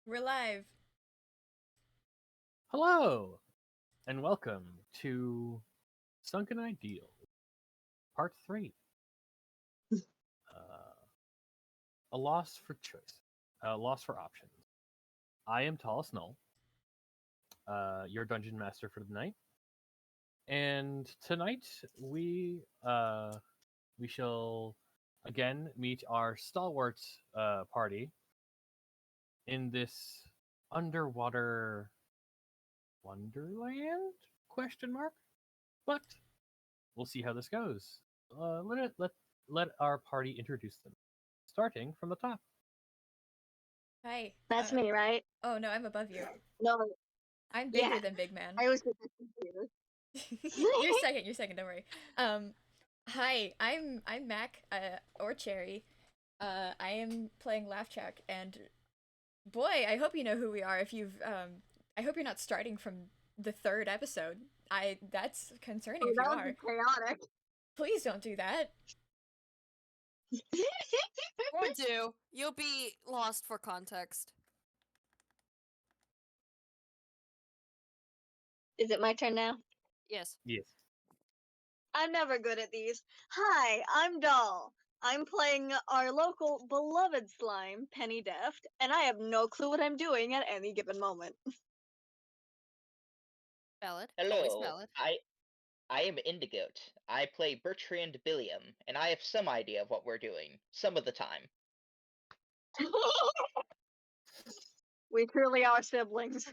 We're live. Hello, and welcome to Sunken Ideal, Part 3. Uh, a loss for choice, a loss for options. I am Tallestnull, your dungeon master for the night, and tonight we shall again meet our stalwart party in this underwater wonderland? Question mark. But we'll see how this goes. Let our party introduce them, starting from the top. Hi. That's me, right? Oh no, I'm above you. No, I'm bigger yeah. than Big Man. I always get this confused. You're second. You're second. Don't worry. Um, hi. I'm Mac. Or Cherry. I am playing Laugh Track, and boy, I hope you know who we are. If you've I hope you're not starting from the third episode. That's concerning Oh, if you that would be are. chaotic. Please don't do that. Or do. You'll be lost for context. Is it my turn now? Yes. Yes. I'm never good at these. Hi, I'm Doll. I'm playing our local beloved slime, Penny Deft, and I have no clue what I'm doing at any given moment. Valid. Always Hello, valid. I am Indigoat. I play Bertrand Billiam, and I have some idea of what we're doing, some of the time. We truly are siblings.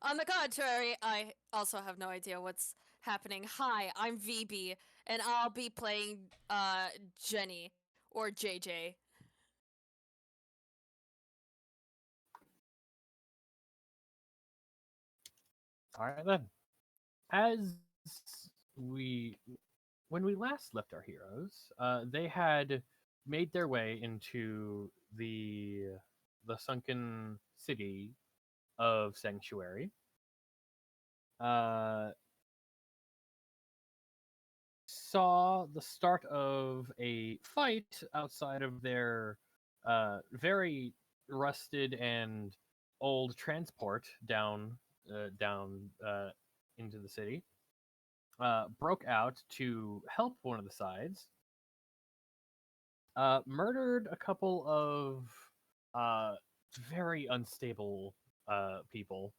On the contrary, I also have no idea what's happening. Hi, I'm VB, and I'll be playing Jenny or JJ. All right then. As we, when we last left our heroes, they had made their way into the sunken city of Sanctuary. Uh, saw the start of a fight outside of their very rusted and old transport down into the city. Broke out to help one of the sides. Murdered a couple of very unstable people,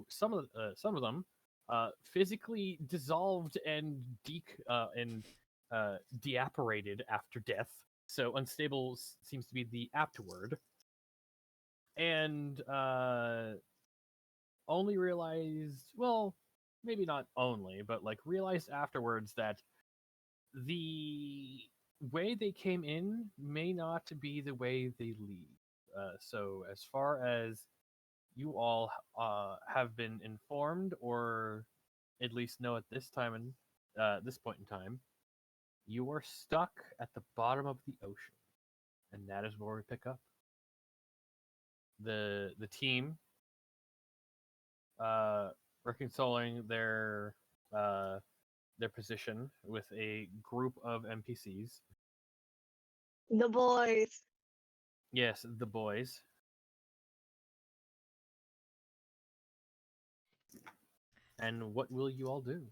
some of them physically dissolved and deapparated after death. So unstable seems to be the apt word. And only realized, well, maybe not only, but like realized afterwards that the way they came in may not be the way they leave. So as far as you all have been informed, or at least know at this point in time, you are stuck at the bottom of the ocean, and that is where we pick up. The team uh, reconciling their position with a group of NPCs. The boys. Yes, the boys. And what will you all do?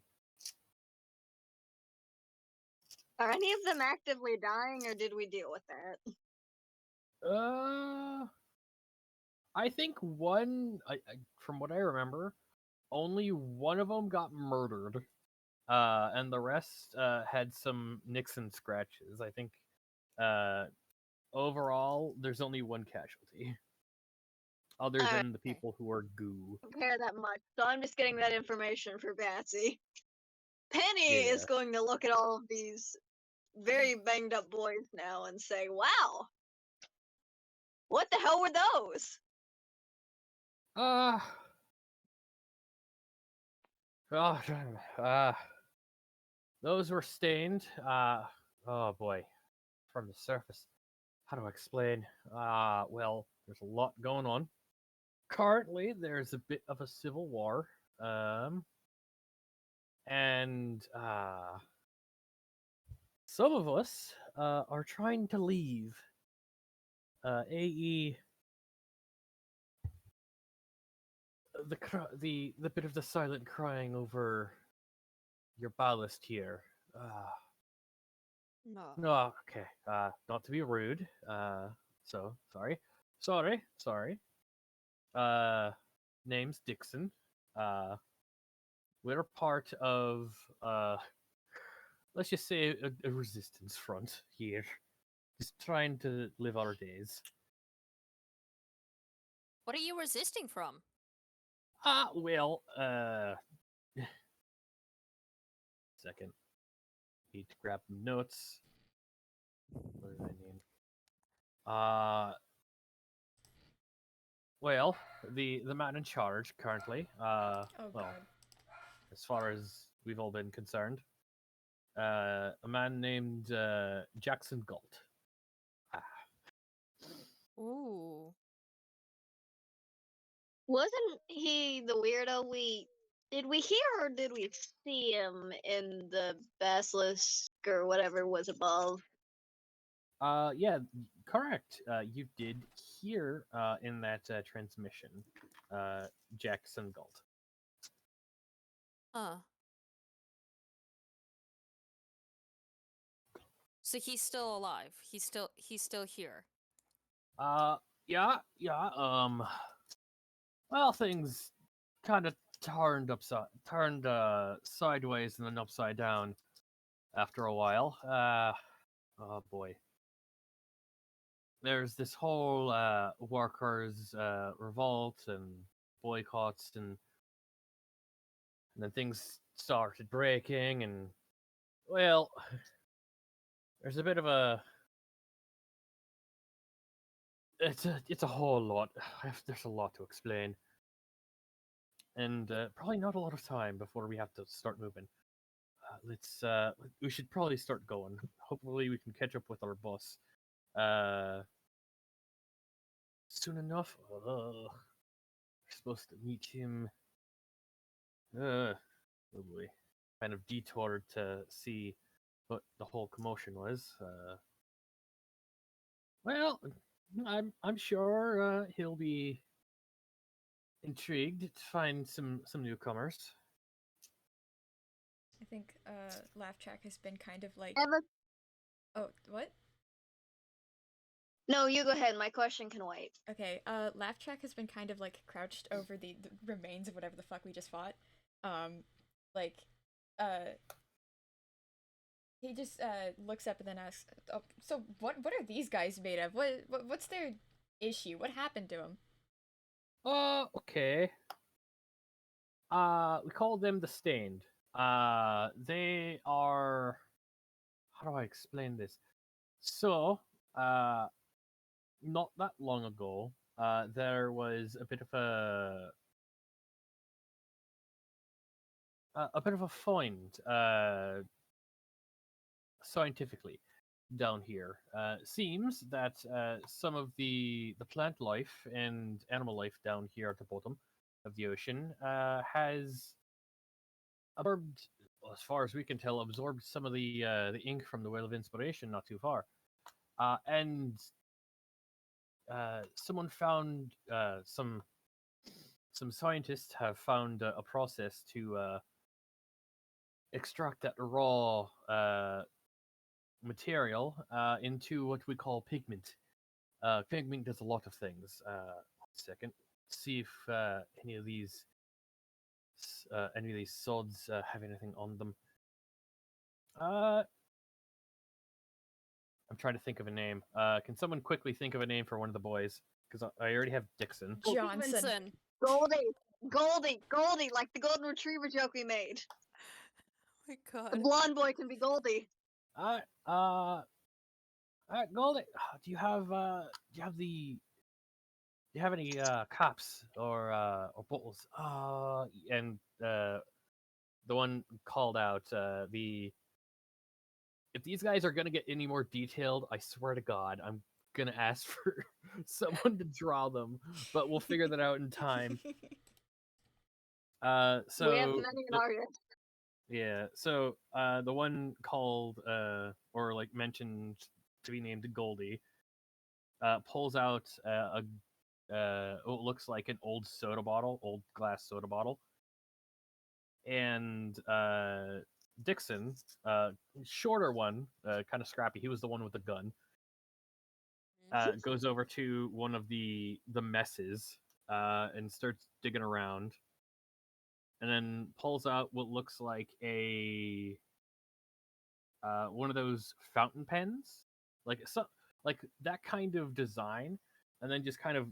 Are any of them actively dying, or did we deal with that? I think from what I remember, only one of them got murdered, and the rest had some nicks and scratches. I think uh, overall, there's only one casualty, other Alright. than the people who are goo. Don't care that much, so I'm just getting that information for Batsy. Penny Yeah. is going to look at all of these very banged up boys now and say, wow, what the hell were those? Uh, oh, those were stained. Oh boy, from the surface. How do I explain? Well, there's a lot going on. Currently, there's a bit of a civil war, and some of us are trying to leave. AE the bit of the silent crying over your ballast here. No. No, okay. Not to be rude. So sorry. Name's Dixon. We're part of let's just say a resistance front here, just trying to live our days. What are you resisting from? Well, second. Need to grab notes. What did I name? Well, the man in charge currently. Oh Well, god. as far as we've all been concerned, a man named Jackson Galt. Ooh. Wasn't he the weirdo did we hear or did we see him in the basilisk or whatever was above? Yeah, correct. You did hear in that transmission, Jackson Galt. Huh. So he's still alive. He's still here. Yeah. Well, things kind of turned sideways and then upside down after a while. Oh boy. There's this whole workers revolt and boycotts, and then things started breaking, and well, there's a bit of a it's a whole lot. There's a lot to explain, and probably not a lot of time before we have to start moving. We should probably start going. Hopefully, we can catch up with our boss soon enough. We're supposed to meet him. Oh boy, kind of detoured to see what the whole commotion was. Well, I'm sure he'll be intrigued to find some newcomers. I think Laugh Track has been kind of like. Ever? Oh, what? No, you go ahead. My question can wait. Okay, Laugh Track has been kind of like crouched over the remains of whatever the fuck we just fought. Like, he just looks up and then asks, "Oh, so what are these guys made of? What's their issue? What happened to them?" Okay. We call them the Stained. They are. How do I explain this? So, not that long ago, there was a bit of a find, scientifically, down here. Seems that some of the plant life and animal life down here at the bottom of the ocean has absorbed, well, as far as we can tell, absorbed some of the ink from the Well of Inspiration not too far. And someone found some scientists have found a process to extract that raw material into what we call pigment. Pigment does a lot of things. 1 second, see if any of these sods have anything on them. I'm trying to think of a name. Can someone quickly think of a name for one of the boys? Because I already have Dixon. Johnson. Stevenson. Goldie, like the golden retriever joke we made. Oh my The god. blonde boy can be Goldie. Goldie, do you have any caps or bottles? And the one called out if these guys are gonna get any more detailed, I swear to God, I'm gonna ask for someone to draw them, but we'll figure that out in time. We have So many in our yeah, so the one called or like mentioned to be named Goldie pulls out what looks like an old soda bottle, old glass soda bottle, and Dixon, shorter one, kind of scrappy. He was the one with the gun. Goes over to one of the messes and starts digging around, and then pulls out what looks like a one of those fountain pens, like that kind of design, and then just kind of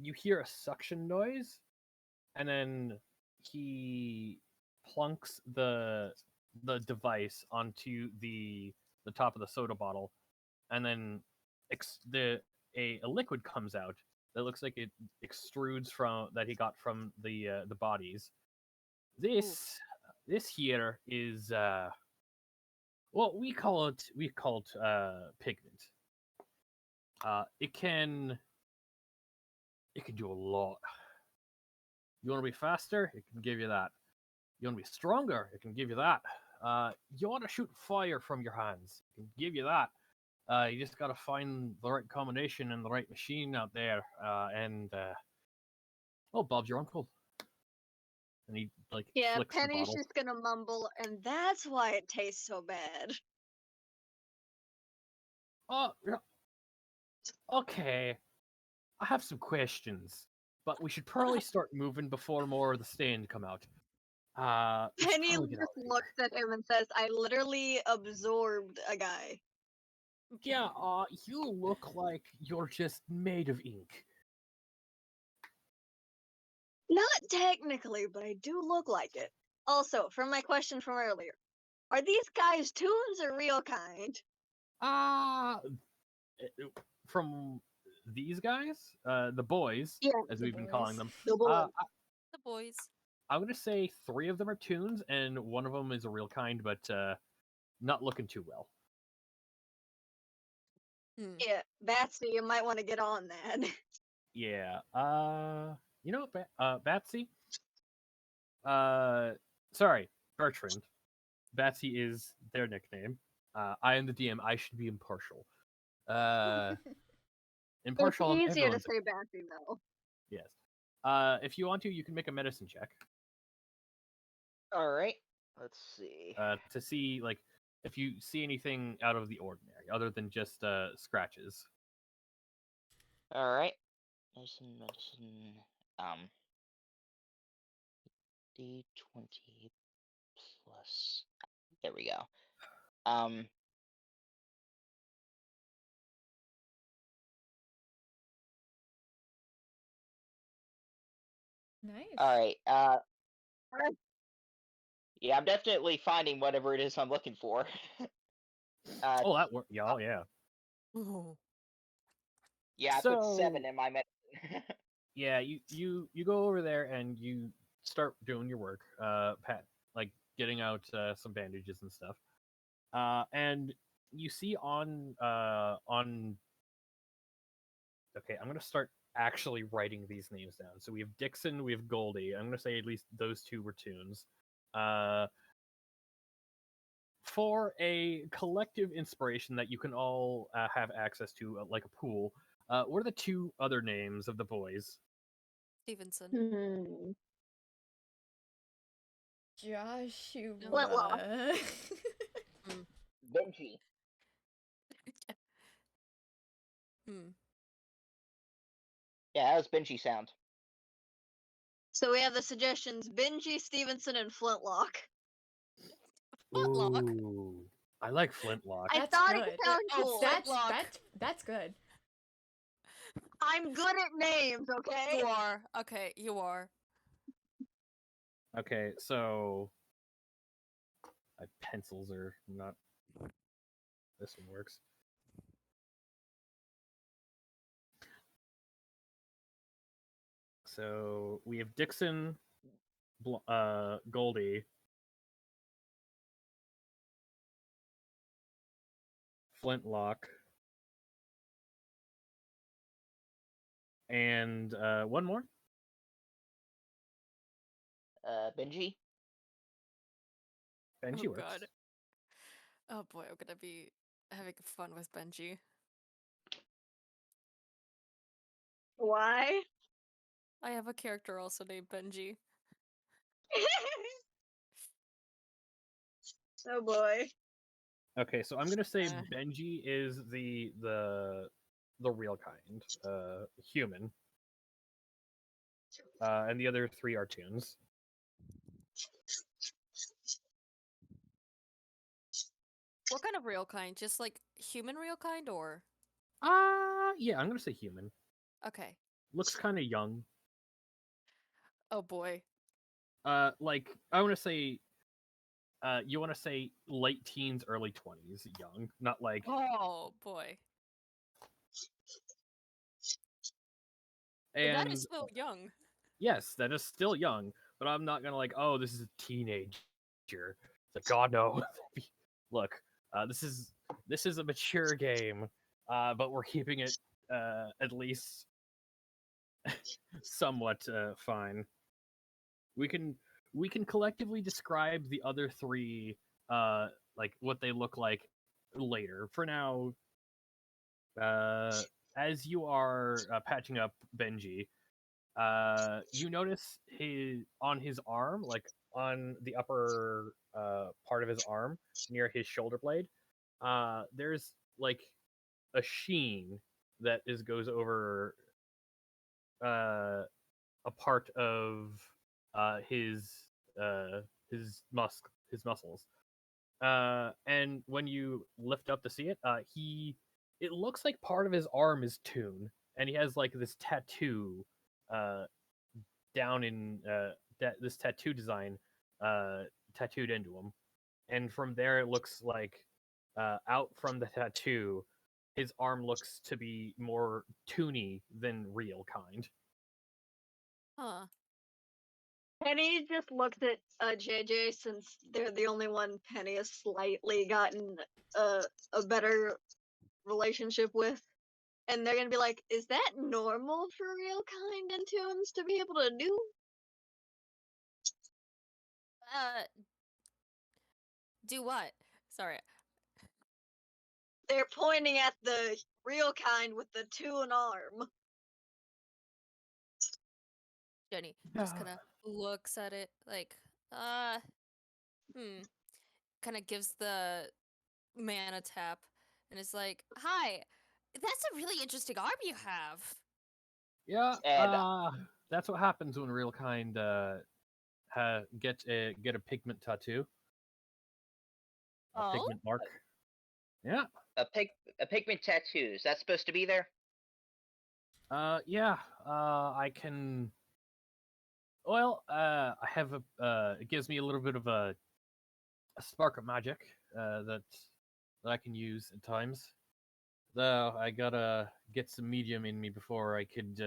you hear a suction noise, and then he plunks the device onto the top of the soda bottle, and then a liquid comes out that looks like it extrudes from that he got from the bodies. This here is well, we call it pigment. It can do a lot. You want to be faster? It can give you that. You want to be stronger? It can give you that. You want to shoot fire from your hands? It can give you that. You just gotta find the right combination and the right machine out there. Oh, Bob's your uncle. And he Yeah, flicks the Penny's bottle. just gonna mumble, and that's why it tastes so bad. Oh, okay. I have some questions, but we should probably start moving before more of the stand come out. We should Penny probably get just out of here. looks at him and says, I literally absorbed a guy. Yeah, you look like you're just made of ink. Not technically, but I do look like it. Also, from my question from earlier, are these guys toons or real kind? From these guys, the boys, Yeah, as the we've been calling boys. them, the boys. The boys. I'm gonna say 3 of them are tunes, and one of them is a real kind, but not looking too well. Yeah, Batsy, you might want to get on that. Yeah. You know, Batsy. Sorry, Bertrand. Batsy is their nickname. I am the DM. I should be impartial. Impartial on It's easier to everyone's. say Batsy, though. Yes. If you want to, you can make a medicine check. All right. Let's see. To see if you see anything out of the ordinary, other than just scratches. All right. Medicine. D20 plus. There we go. Nice. All right. Yeah, I'm definitely finding whatever it is I'm looking for. Oh, that worked. Yeah, yeah. Ooh. Yeah, I put 7 in my medicine. Yeah, you go over there and you start doing your work, getting out some bandages and stuff, and you see on. Okay, I'm gonna start actually writing these names down. So we have Dixon, we have Goldie. I'm gonna say at least those 2 were tunes. For a collective inspiration that you can all have access to, like a pool. What are the 2 other names of the boys? Stevenson. Hmm. Joshua. Flintlock. Benji. Yeah, that was Benji sound. So we have the suggestions Benji, Stevenson, and Flintlock. Flintlock. Ooh, I like Flintlock. I That's thought good. it sounded cool. That's good. I'm good at names, okay? You are. Okay, you are. Okay, so my pencils are not. This one works. So we have Dixon, Goldie, Flintlock, and one more. Benji. Benji Oh works. god. Oh boy, I'm gonna be having fun with Benji. Why? I have a character also named Benji. Oh boy. Okay, so I'm gonna say Uh. Benji is the real kind, human, and the other three are tunes. What kind of real kind? Just like human real kind, or Yeah, I'm gonna say human. okay? Looks kind of young. Oh boy. Like I want to say, you want to say late teens, early 20s, young, not like. Oh boy. And That is still young. yes, that is still young, but I'm not gonna like, oh, this is a teenager. It's like, God no. Look, this is a mature game, but we're keeping it at least somewhat fine. We can collectively describe the other three, like what they look like later. For now, as you are patching up Benji, you notice on his arm, like on the upper part of his arm near his shoulder blade, there's like a sheen that goes over a part of his his muscles. And when you lift up to see it, it looks like part of his arm is Toon, and he has like this tattoo uh, down in this tattoo design tattooed into him. And from there, it looks like out from the tattoo, his arm looks to be more toony than real kind. Huh. Penny just looked at JJ since they're the only one Penny has slightly gotten a better relationship with. And they're gonna be like, is that normal for real kind and tunes to be able to do? Uh, do what? Sorry. They're pointing at the real kind with the tune arm. Jenny just kind of looks at it like, kind of gives the man a tap and is like, "Hi, that's a really interesting arm you have." Yeah, And that's what happens when real kind get a pigment tattoo, a Oh, pigment mark. Yeah. a pigment tattoo, is that supposed to be there? Yeah. I can. Well, I have a. It gives me a little bit of a spark of magic that I can use at times. Though I gotta get some medium in me before I could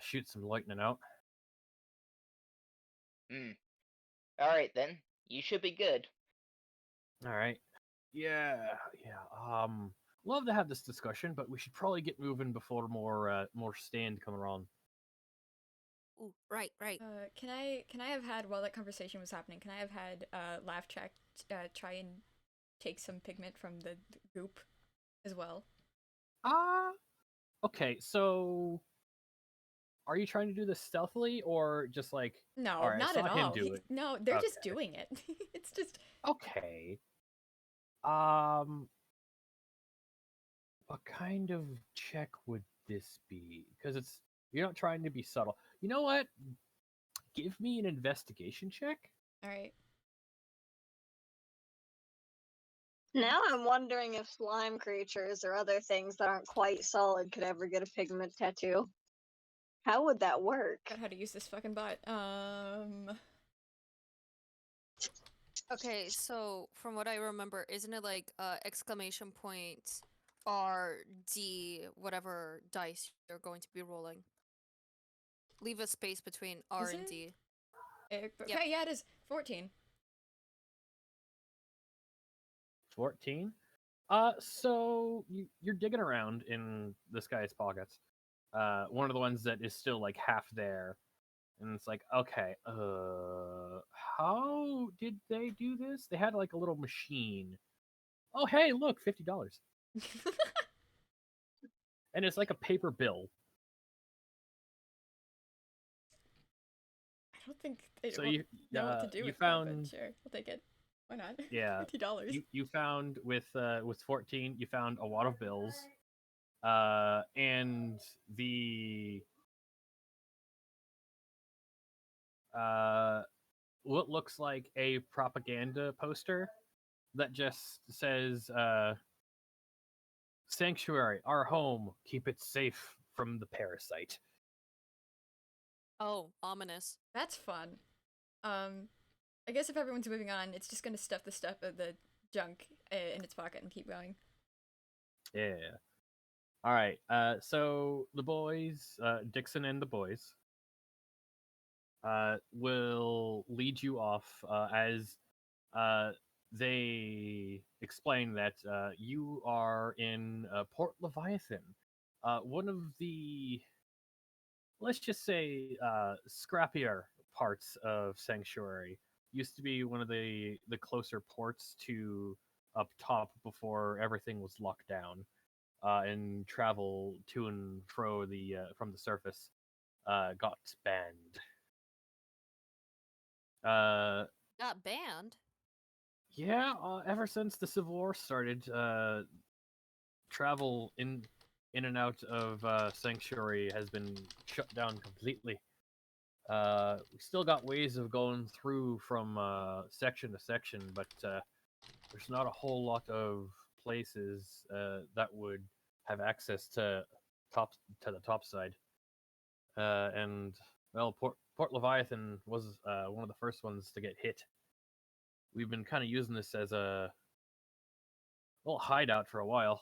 shoot some lightning out. Alright then. You should be good. All right. Yeah. Love to have this discussion, but we should probably get moving before more stand come around. ooh, right. Can I have had, while that conversation was happening, can I have had Laugh Track try and take some pigment from the goop as well? Okay. So, are you trying to do this stealthily or just like? No, All right, not I at saw him all. do it. No, they're just Okay. doing it. It's just Okay. What kind of check would this be? Because you're not trying to be subtle. You know what? Give me an investigation check. all right. Now I'm wondering if slime creatures or other things that aren't quite solid could ever get a pigment tattoo. How would that work? Got how to use this fucking bot. Okay, so from what I remember, isn't it like exclamation point RD whatever dice you're going to be rolling? Leave a space between R Is and it? D. Okay, Yep. yeah, it is 14. 14. So you're digging around in this guy's pockets. One of the ones that is still like half there, and it's like, okay, how did they do this? They had like a little machine. Oh, hey, look, $50, and it's like a paper bill don't think they So won't you know what to do you with found that, but sure, I'll take it. Why not? yeah $50. you found with 14 you found a wad of bills, and the what looks like a propaganda poster that just says "Sanctuary, our home. Keep it safe from the parasite." Oh, ominous. That's fun. I guess if everyone's moving on, it's just gonna stuff the stuff of the junk in its pocket and keep going. Yeah. All right. So the boys, Dixon and the boys, will lead you off as they explain that you are in Port Leviathan, one of the, let's just say, scrappier parts of Sanctuary. Used to be one of the closer ports to up top before everything was locked down, and travel to and fro the from the surface got banned. Got banned? Yeah, ever since the Civil War started, travel in and out of Sanctuary has been shut down completely. We still got ways of going through from section to section, but there's not a whole lot of places that would have access to the top side. And well, Port Leviathan was one of the first ones to get hit. We've been kind of using this as a little hideout for a while.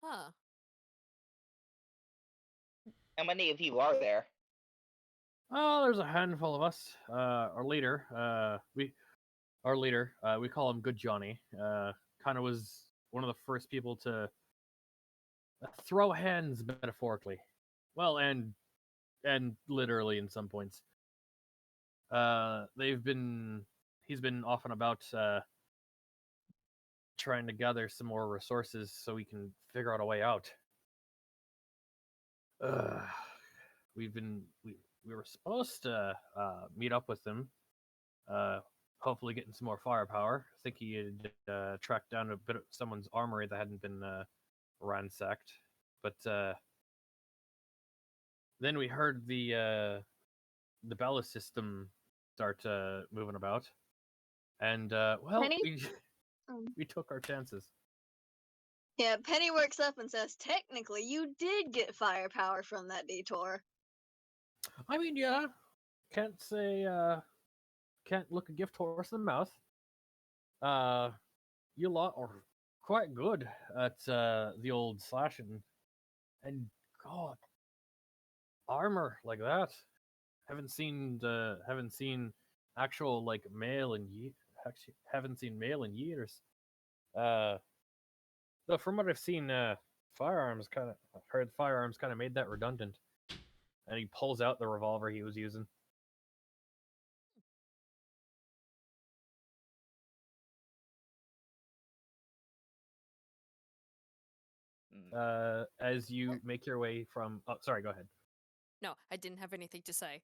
Huh. How many of you are there? Oh, there's a handful of us. Our leader, we call him Good Johnny. Kind of was one of the first people to throw hands metaphorically, well, and literally in some points. They've been he's been off and about trying to gather some more resources so we can figure out a way out. Uh, we were supposed to meet up with them. Hopefully getting some more firepower. I think he had tracked down a bit of someone's armory that hadn't been ransacked. But then we heard the Bella system start moving about, and well, Penny? we Um, we took our chances. Yeah, Penny works up and says, technically, you did get firepower from that detour. I mean, yeah, can't say can't look a gift horse in the mouth. Uh, you lot are quite good at the old slashing, and God, armor like that. Haven't seen actual like mail in actually haven't seen mail in years. Uh, though from what I've seen, firearms kind of made that redundant. And he pulls out the revolver he was using. As you make your way from, oh, sorry, go ahead. No, I didn't have anything to say.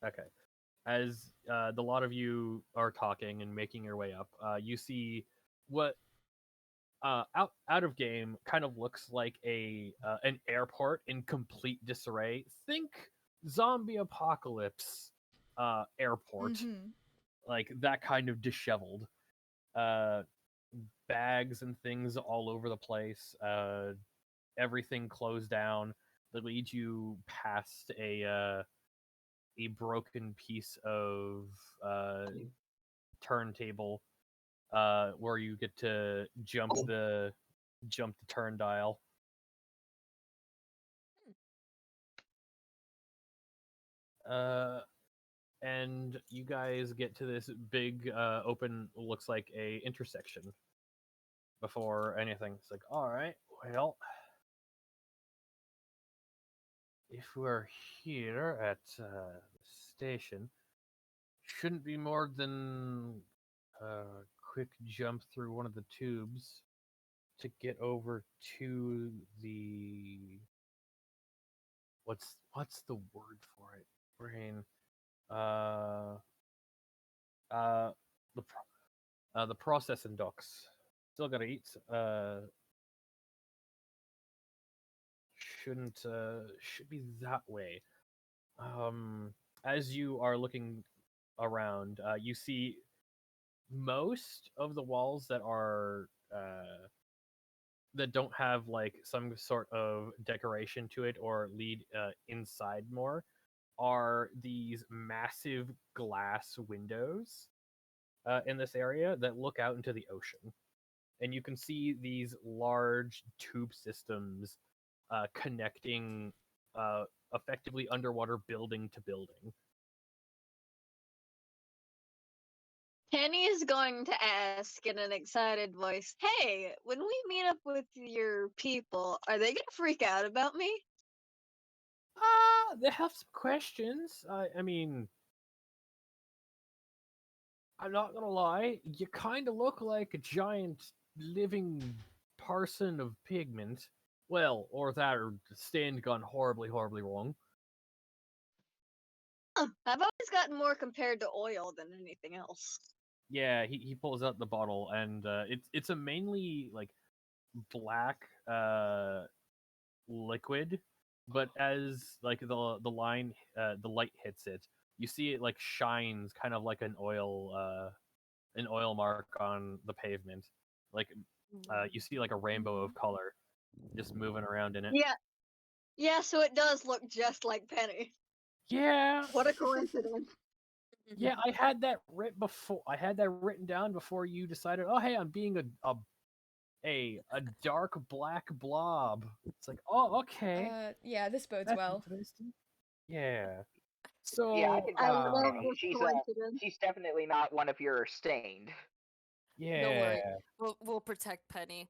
Okay. As the lot of you are talking and making your way up, you see what out of game kind of looks like a an airport in complete disarray. Think zombie apocalypse airport, Mm-hmm. like that kind of disheveled. Uh, Bags and things all over the place. Everything closed down. That leads you past a broken piece of turntable where you get to jump the turn dial. And you guys get to this big open, looks like a intersection. Before anything, it's like, all right, well, if we're here at the station, shouldn't be more than a quick jump through one of the tubes to get over to the what's the word for it? Brain. Uh. Uh. The processing docks. Still gotta eat. Should be that way. As you are looking around, you see most of the walls that don't have like some sort of decoration to it or lead inside more are these massive glass windows in this area that look out into the ocean, and you can see these large tube systems connecting effectively underwater building to building. Penny is going to ask in an excited voice, "Hey, when we meet up with your people, are they gonna freak out about me?" They have some questions. I mean, I'm not gonna lie, you kind of look like a giant living parson of pigment. Well, or that, or stand gone horribly, horribly wrong. Huh, I've always gotten more compared to oil than anything else. Yeah, he pulls out the bottle, and it's a mainly like black liquid, but as like the line the light hits it, you see it like shines kind of like an oil mark on the pavement. Like you see like a rainbow of color just moving around in it. Yeah, so it does look just like Penny. Yeah, What a coincidence. yeah. I had that written down before you decided. Oh, hey, I'm being a dark black blob. It's like, oh, okay, Yeah, this bodes that's well. interesting. Yeah. Yeah, I So, can I vouch for love Penny. this coincidence. She's definitely not one of your stained. Don't yeah, worry, we'll protect Penny.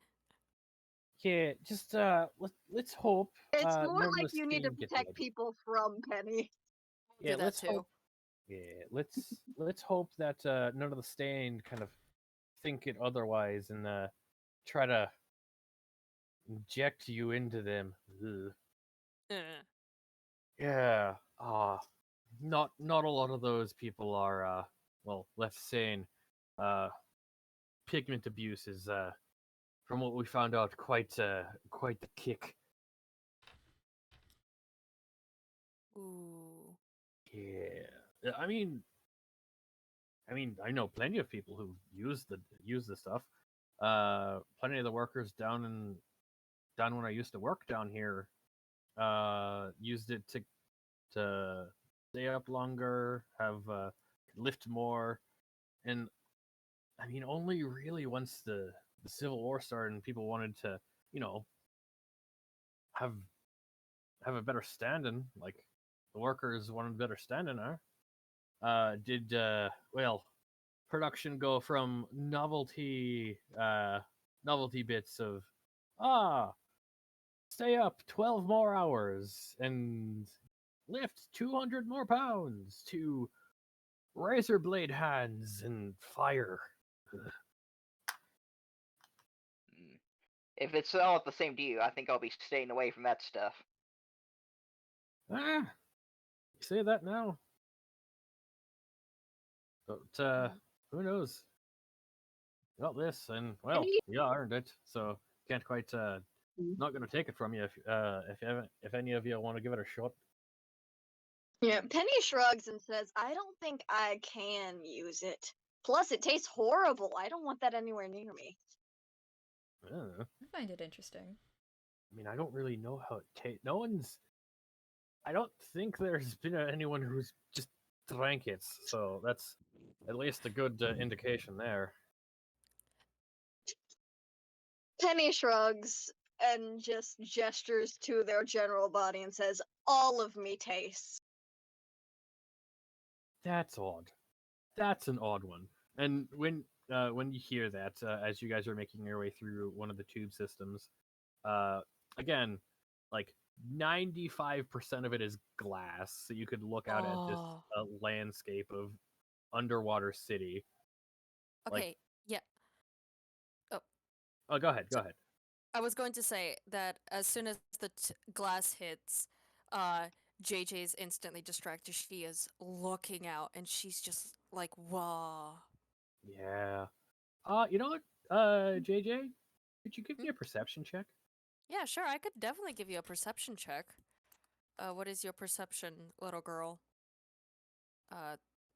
yeah. Just let's hope It's more none of like the you need to stain get protect blood. people from Penny. Yeah, Do that let's too. hope. Yeah, let's hope that none of the stain kind of think it otherwise and try to inject you into them. Ugh. Uh, Yeah. Not a lot of those people are well left sane. Uh, pigment abuse is from what we found out quite the kick. Ooh. Yeah. I mean, I know plenty of people who use the stuff. Plenty of the workers down when I used to work down here used it to stay up longer, have lift more, and I mean only really once the Civil War started and people wanted to, you know, have have a better standing, like the workers wanted better standing, did well production go from novelty bits of ah stay up 12 more hours and lift 200 more pounds to razor blade hands and fire. Mm. If it's all the same to you, I think I'll be staying away from that stuff. You say that now, but who knows? Got this, and well, Penny, you earned it, so can't quite not gonna take it from you if any of you want to give it a shot. yeah, Penny shrugs and says, "I don't think I can use it. Plus, it tastes horrible. I don't want that anywhere near me." I don't know. I find it interesting. I mean, I don't really know how it tastes. No one's. I don't think there's been anyone who's just drank it, so that's at least a good indication there. Penny shrugs and just gestures to their general body and says, "All of me tastes." That's odd. That's an odd one. And when you hear that, as you guys are making your way through one of the tube systems, uh, again, like 95% of it is glass, so you could look out at this Oh. landscape of underwater city. Like, Okay. Yeah. oh, go ahead, go So- ahead. I was going to say that as soon as the glass hits, JJ's instantly distracted. She is looking out, and she's just like, "Whoa." Yeah. You know what? JJ, could you give me a perception check? Yeah, sure. I could definitely give you a perception check. What is your perception, little girl?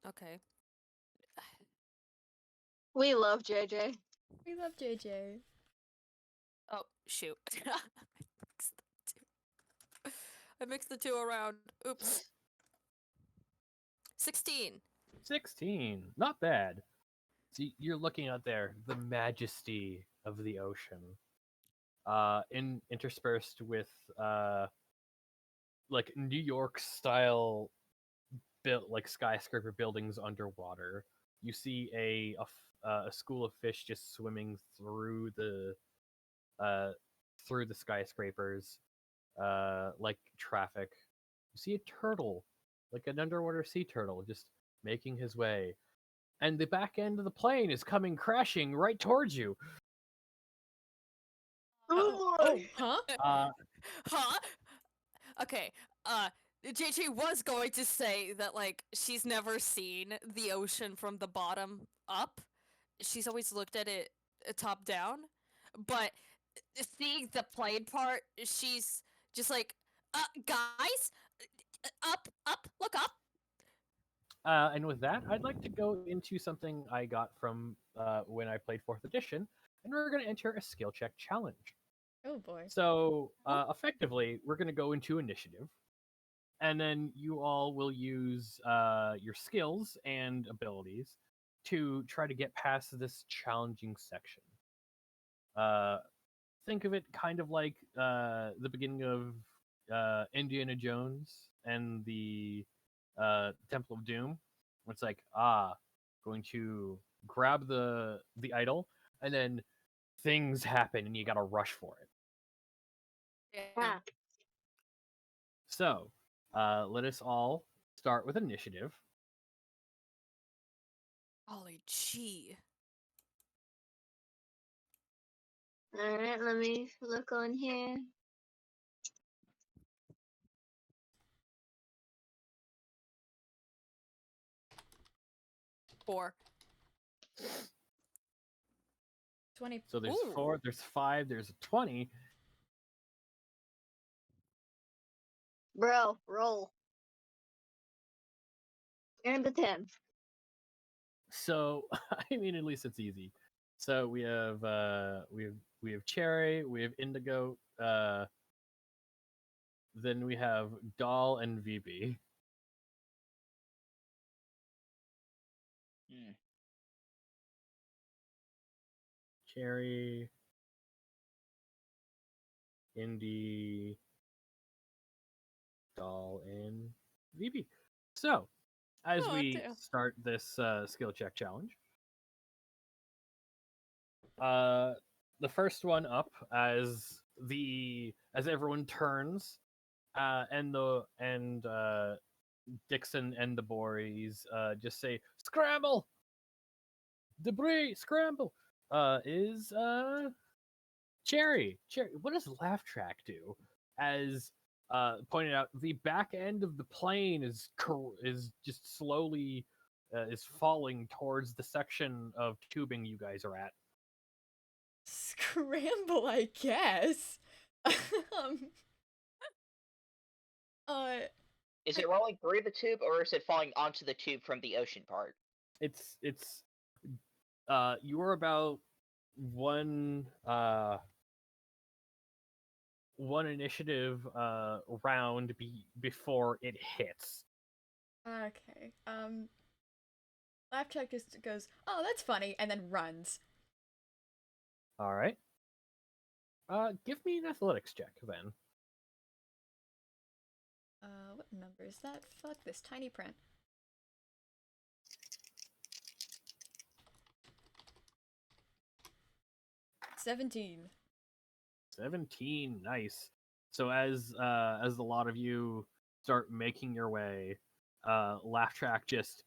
Okay. We love JJ. We love JJ. Oh, shoot. I mixed the two around. Oops. 16. 16. Not bad. See, you're looking out there, the majesty of the ocean. Interspersed with like New York style built like skyscraper buildings underwater. You see a school of fish just swimming through the skyscrapers, like traffic. You see a turtle, like an underwater sea turtle, just making his way, and the back end of the plane is coming crashing right towards you. Oh, huh? Huh? Okay. JJ was going to say that like she's never seen the ocean from the bottom up. She's always looked at it top down, but seeing the plane part, she's just like, guys, up, look up." And with that, I'd like to go into something I got from when I played 4th edition, and we're going to enter a skill check challenge. Oh boy. So, effectively, we're going to go into initiative, and then you all will use your skills and abilities to try to get past this challenging section. Think of it kind of like the beginning of Indiana Jones and the Temple of Doom. Where it's like, going to grab the idol, and then things happen, and you gotta rush for it. Yeah. So, let us all start with initiative. Golly gee. Alright, let me look on here. Four. 20. So there's Ooh. 4, there's 5, there's a 20. Bro, roll. And the 10. So I mean, at least it's easy. So we have Cherry, we have Indigoat, then we have Doll and VB. Hmm. Cherry, Indy, Doll, and VB. So as Oh, we damn. start this skill check challenge, the first one up as everyone turns, and Dixon and the boys just say scramble, debris, scramble. Is Cherry. What does laugh track do? As pointed out, the back end of the plane is just slowly is falling towards the section of tubing you guys are at. Scramble, I guess. um, uh, Is it rolling through the tube, or is it falling onto the tube from the ocean part? It's you are about one initiative round before it hits. okay. Laugh just goes, oh, that's funny, and then runs. All right. Give me an athletics check then. What number is that? Fuck this tiny print. $17. 17, nice. So as a lot of you start making your way, laugh track just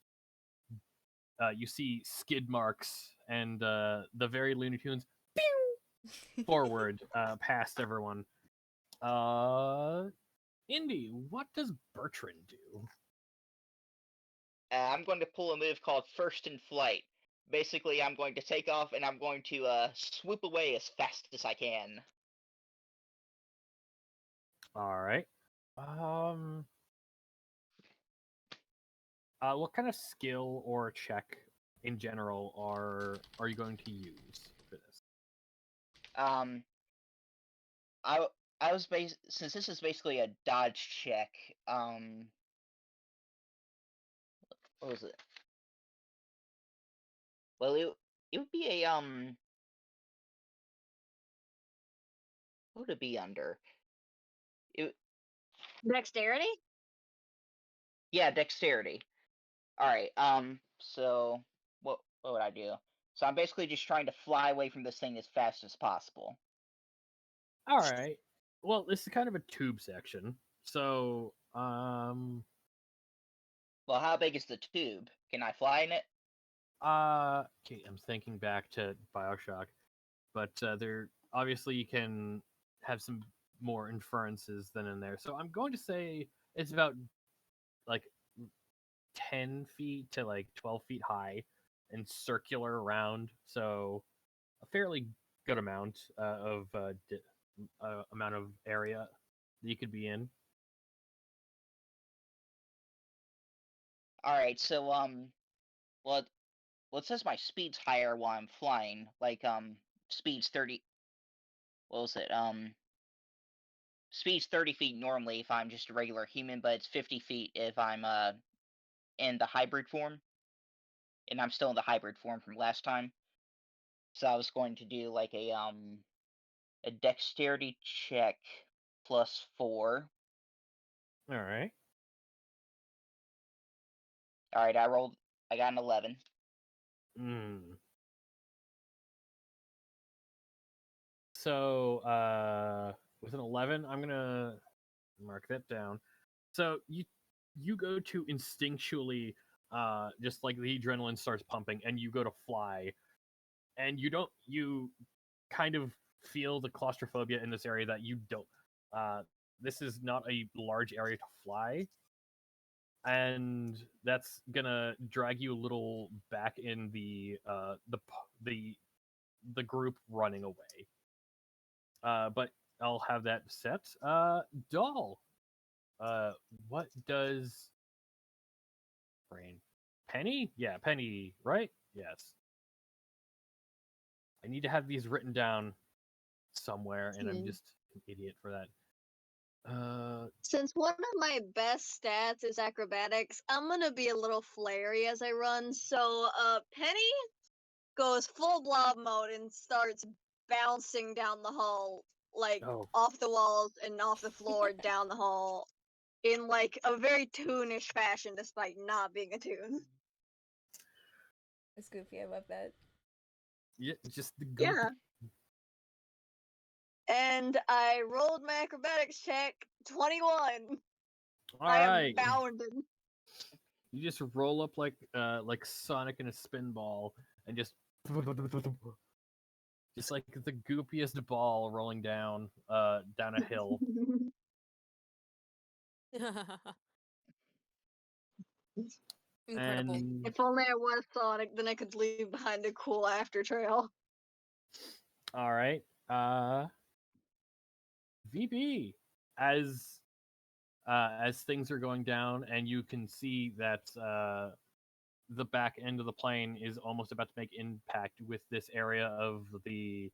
you see skid marks and the very Looney Tunes pew, forward past everyone. Indy, what does Bertrand do? I'm going to pull a move called First in Flight. Basically, I'm going to take off and I'm going to swoop away as fast as I can. All right. What kind of skill or check in general are you going to use for this? Um, I I was since this is basically a dodge check. What was it? Well, it would be a what would it be under? It Dexterity? Yeah, dexterity. All right. So what would I do? So I'm basically just trying to fly away from this thing as fast as possible. All right. Well, this is kind of a tube section. So, Well, how big is the tube? Can I fly in it? okay, I'm thinking back to BioShock, but there obviously you can have some more inferences than in there. So I'm going to say it's about like 10 feet to like 12 feet high and circular around. So a fairly good amount of amount of area that you could be in. All right. So well, it says my speed's higher while I'm flying. Like speed's 30. What was it? Speed's 30 feet normally if I'm just a regular human, but it's 50 feet if I'm in the hybrid form, and I'm still in the hybrid form from last time. So I was going to do like a dexterity check +4. All right. All right, I got an 11. So with an 11, I'm gonna mark that down. So you go to instinctually, just like the adrenaline starts pumping, and you go to fly, and you kind of feel the claustrophobia in this area that you don't. This is not a large area to fly, and that's gonna drag you a little back in the group running away. But I'll have that set. Doll. What does brain? Penny? Yeah, Penny. Right? Yes. I need to have these written down somewhere, and I'm just an idiot for that. Since one of my best stats is acrobatics, I'm gonna be a little flary as I run. So, Penny goes full blob mode and starts bouncing down the hall, like off the walls and off the floor down the hall, in like a very toonish fashion, despite not being a toon. It's goofy. I love that. Yeah, just the goofy. Yeah. And I rolled my acrobatics check 21. All I right. am bounding. You just roll up like Sonic in a spin ball, and just like the goopiest ball rolling down a hill. Incredible. And If only I was Sonic, then I could leave behind a cool after trail. all right, VB, as things are going down, and you can see that the back end of the plane is almost about to make impact with this area of the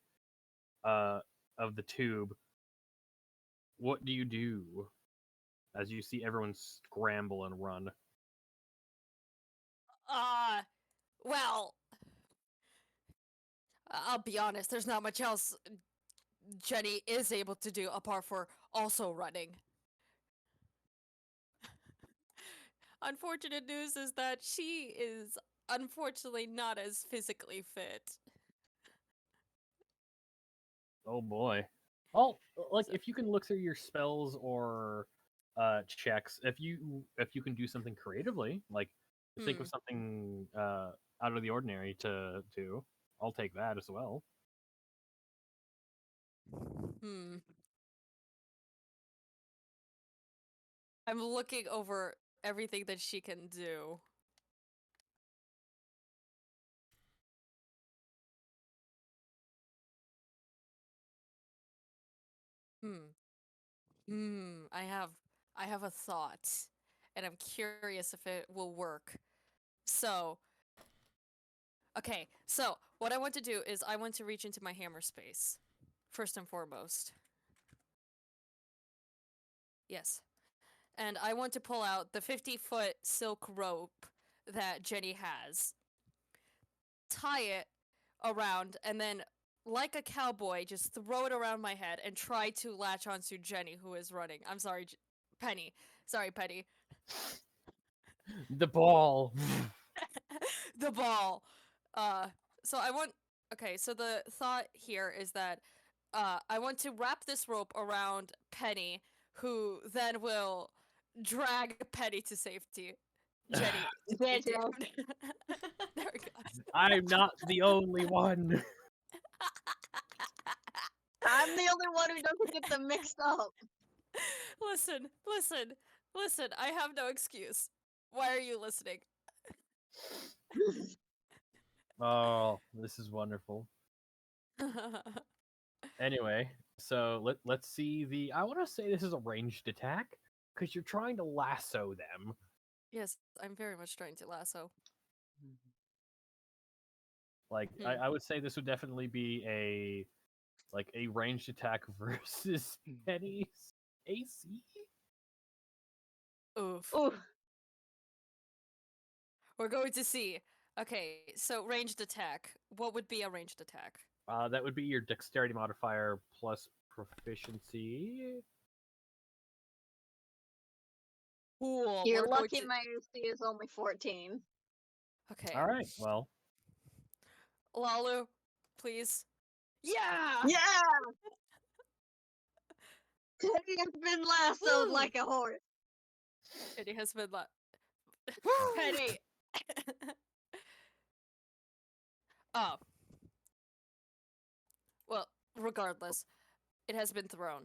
tube. What do you do as you see everyone scramble and run? Well, I'll be honest, there's not much else Jenny is able to do apart for also running. Unfortunate news is that she is unfortunately not as physically fit. Oh boy. Well, like if you can look through your spells or checks, if you can do something creatively, like think of something out of the ordinary to do, I'll take that as well. I'm looking over everything that she can do. I have a thought, and I'm curious if it will work. So, okay, so what I want to do is I want to reach into my hammer space, first and foremost. Yes. And I want to pull out the 50-foot silk rope that Jenny has, tie it around, and then, like a cowboy, just throw it around my head and try to latch onto Jenny, who is running. I'm sorry, Penny. Sorry, Penny. The ball. The ball. So I want. Okay, so the thought here is that I want to wrap this rope around Penny, who then will drag Penny to safety. Jenny. to Yeah, safety. Joe. There we go. I'm not the only one. I'm the only one who doesn't get them mixed up. Listen. I have no excuse. Why are you listening? Oh, this is wonderful. Anyway, so let's see the. I want to say this is a ranged attack because you're trying to lasso them. Yes, I'm very much trying to lasso. Like I would say this would definitely be a ranged attack versus Penny's AC. Oof. Ooh, We're going to see. Okay, so ranged attack. What would be a ranged attack? That would be your dexterity modifier plus proficiency. Cool. you're we're going lucky to- my AC is only 14. Okay. All right, well, Lalu, please. Yeah! Yeah! Teddy has been lassoed Woo! like a horse. Penny has been Penny! Oh. Well, regardless, it has been thrown.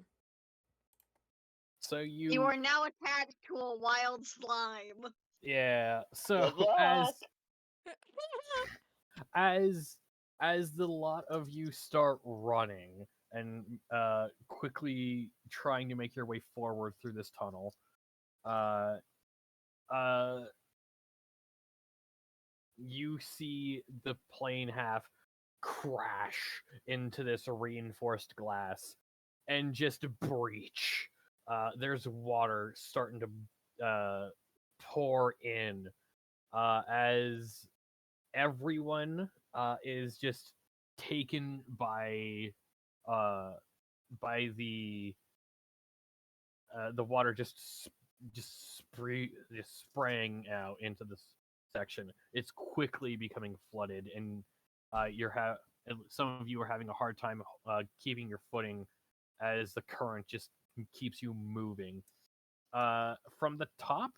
so You are now attached to a wild slime. yeah. So Good luck. as the lot of you start running and quickly trying to make your way forward through this tunnel, uh, you see the plane half crash into this reinforced glass and just breach. There's water starting to pour in as everyone is just taken uh, by the water just spraying out into this section. It's quickly becoming flooded, and some of you are having a hard time keeping your footing as the current just keeps you moving. From the top,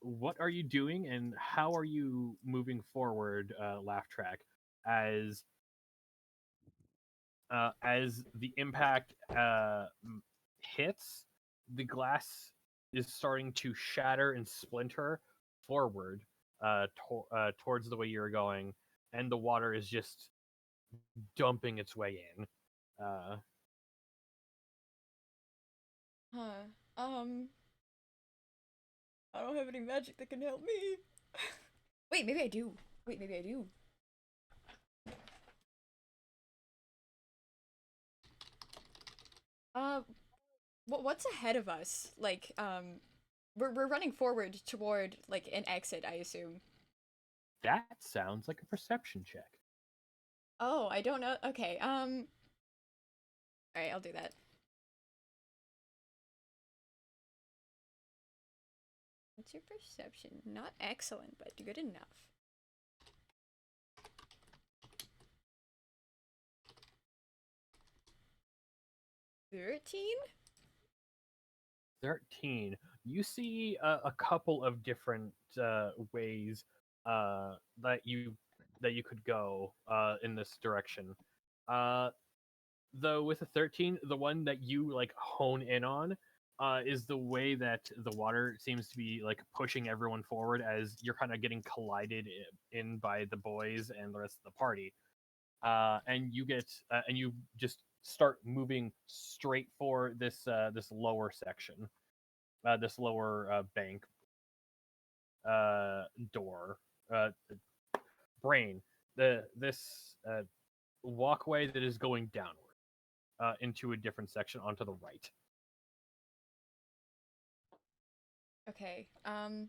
what are you doing, and how are you moving forward, Laugh Track, as the impact hits? The glass is starting to shatter and splinter forward towards the way you're going, and the water is just dumping its way in. Huh. I don't have any magic that can help me. Wait, maybe I do. Wait, maybe I do. What's ahead of us? Like, we're running forward toward like an exit, I assume. That sounds like a perception check. Oh, I don't know. Okay, alright, I'll do that. What's your perception? Not excellent, but good enough. 13? 13. You see a couple of different ways that you could go in this direction. Though with a 13, the one that you like hone in on is the way that the water seems to be like pushing everyone forward as you're kind of getting collided in by the boys and the rest of the party. And you just start moving straight for this lower section, this lower bank door, brain. This walkway that is going downward into a different section onto the right. Okay. I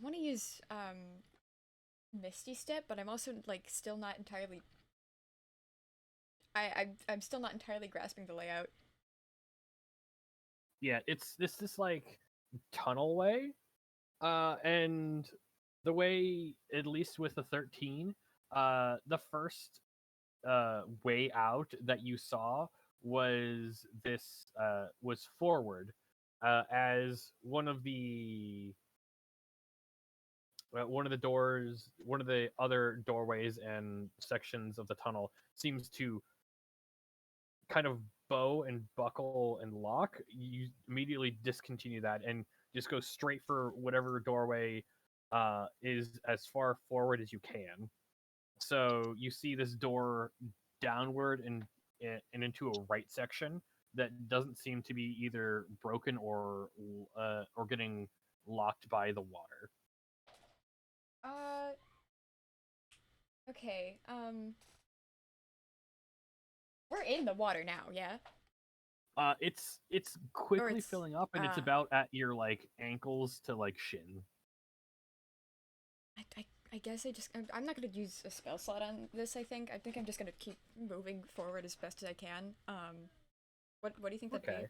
wanna use Misty Step, but I'm also like still not entirely. I'm still not entirely grasping the layout. Yeah, it's this like tunnel way, and the way, at least with the 13, the first way out that you saw was forward, as one of the doors, one of the other doorways and sections of the tunnel seems to kind of bow and buckle and lock. You immediately discontinue that and just go straight for whatever doorway is as far forward as you can. So you see this door downward and into a right section that doesn't seem to be either broken or getting locked by the water. Uh. Okay. We're in the water now, yeah? It's quickly it's, filling up, and it's uh, about at your like ankles to like shin. I guess I'm not gonna use a spell slot on this, I think. I think I'm just gonna keep moving forward as best as I can. What do you think that'd Okay.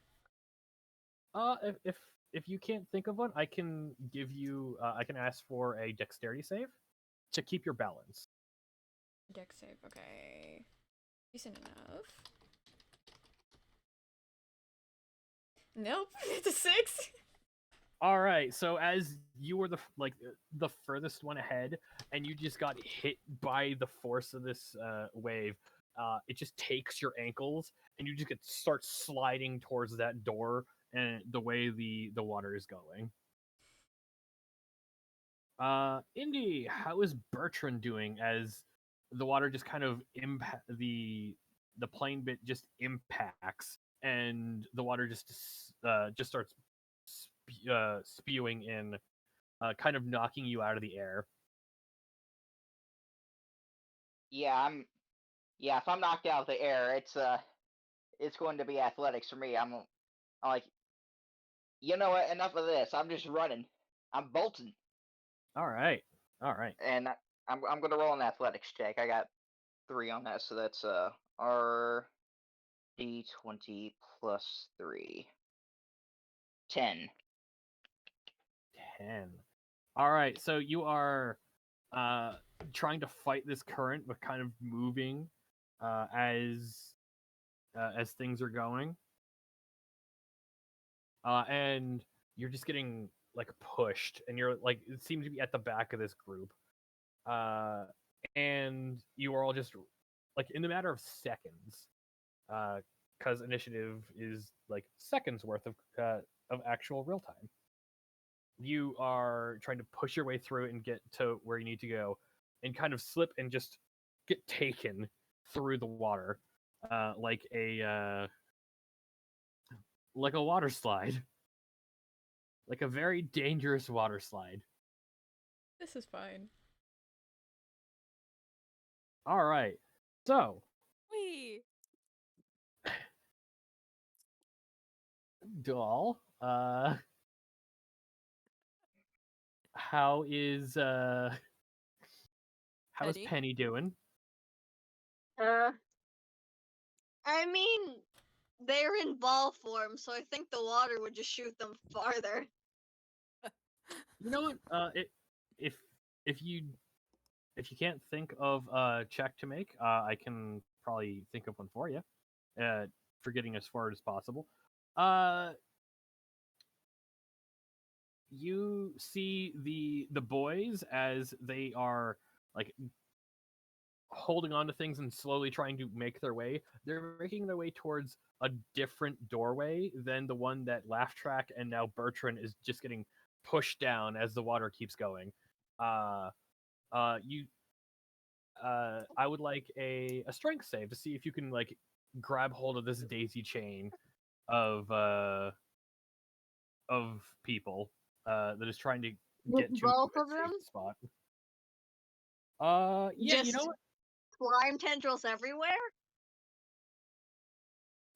be? If you can't think of one, I can give you. I can ask for a dexterity save to keep your balance. Dex save, okay. Decent enough. Nope, it's a 6! All right. So as you were the furthest one ahead, and you just got hit by the force of this wave, it just takes your ankles, and you just start sliding towards that door, and the way the water is going. Indy, how is Bertrand doing as the water just kind of impact the plane bit just impacts, and the water just starts spewing in, kind of knocking you out of the air. Yeah, if I'm knocked out of the air, it's going to be athletics for me. I'm like, you know what? Enough of this. I'm just running. I'm bolting, All right, all right. and I'm gonna roll an athletics check. I got 3 on that, so that's R D20 plus 3. 10. 10. All right, so you are uh trying to fight this current, but kind of moving as things are going. And you're just getting like pushed, and you're like, it seems to be at the back of this group, uh, and you are all just like in the matter of seconds, because initiative is like seconds worth of actual real time. You are trying to push your way through and get to where you need to go, and kind of slip and just get taken through the water, like a water slide. Like a very dangerous water slide. This is fine. All right. So, Wee. doll, how is how's Penny? Penny doing? Uh, I mean, they're in ball form, so I think the water would just shoot them farther. You know what? If if you if you can't think of a check to make, I can probably think of one for you. For getting as far as possible. Uh, you see the boys as they are like holding on to things and slowly trying to make their way. They're making their way towards a different doorway than the one that Laugh Track and now Bertrand is just getting pushed down as the water keeps going. You I would like a strength save to see if you can like grab hold of this daisy chain of people that is trying to get to Both a of them? safe spot. Yeah, you Just know what? slime tendrils everywhere?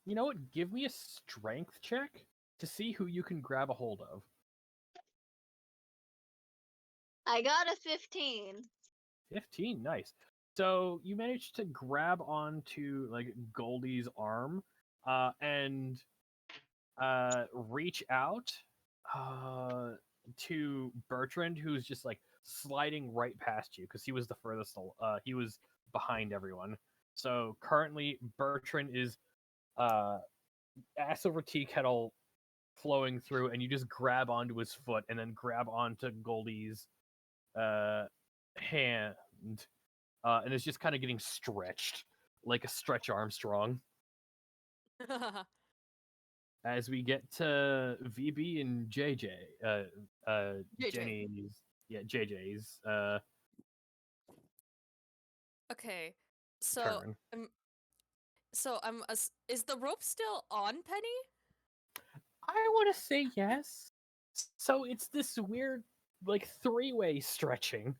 You know what? Give me a strength check to see who you can grab a hold of. I got a 15. 15, nice. So you managed to grab onto like Goldie's arm and reach out to Bertrand, who's just like sliding right past you because he was the furthest. He was behind everyone. So currently, Bertrand is ass over tea kettle flowing through, and you just grab onto his foot and then grab onto Goldie's hand, and it's just kind of getting stretched like a Stretch Armstrong. As we get to VB and JJ, JJ. Jenny's, JJ's Okay, so turn. is the rope still on Penny? I want to say yes. So it's this weird, like, three-way stretching.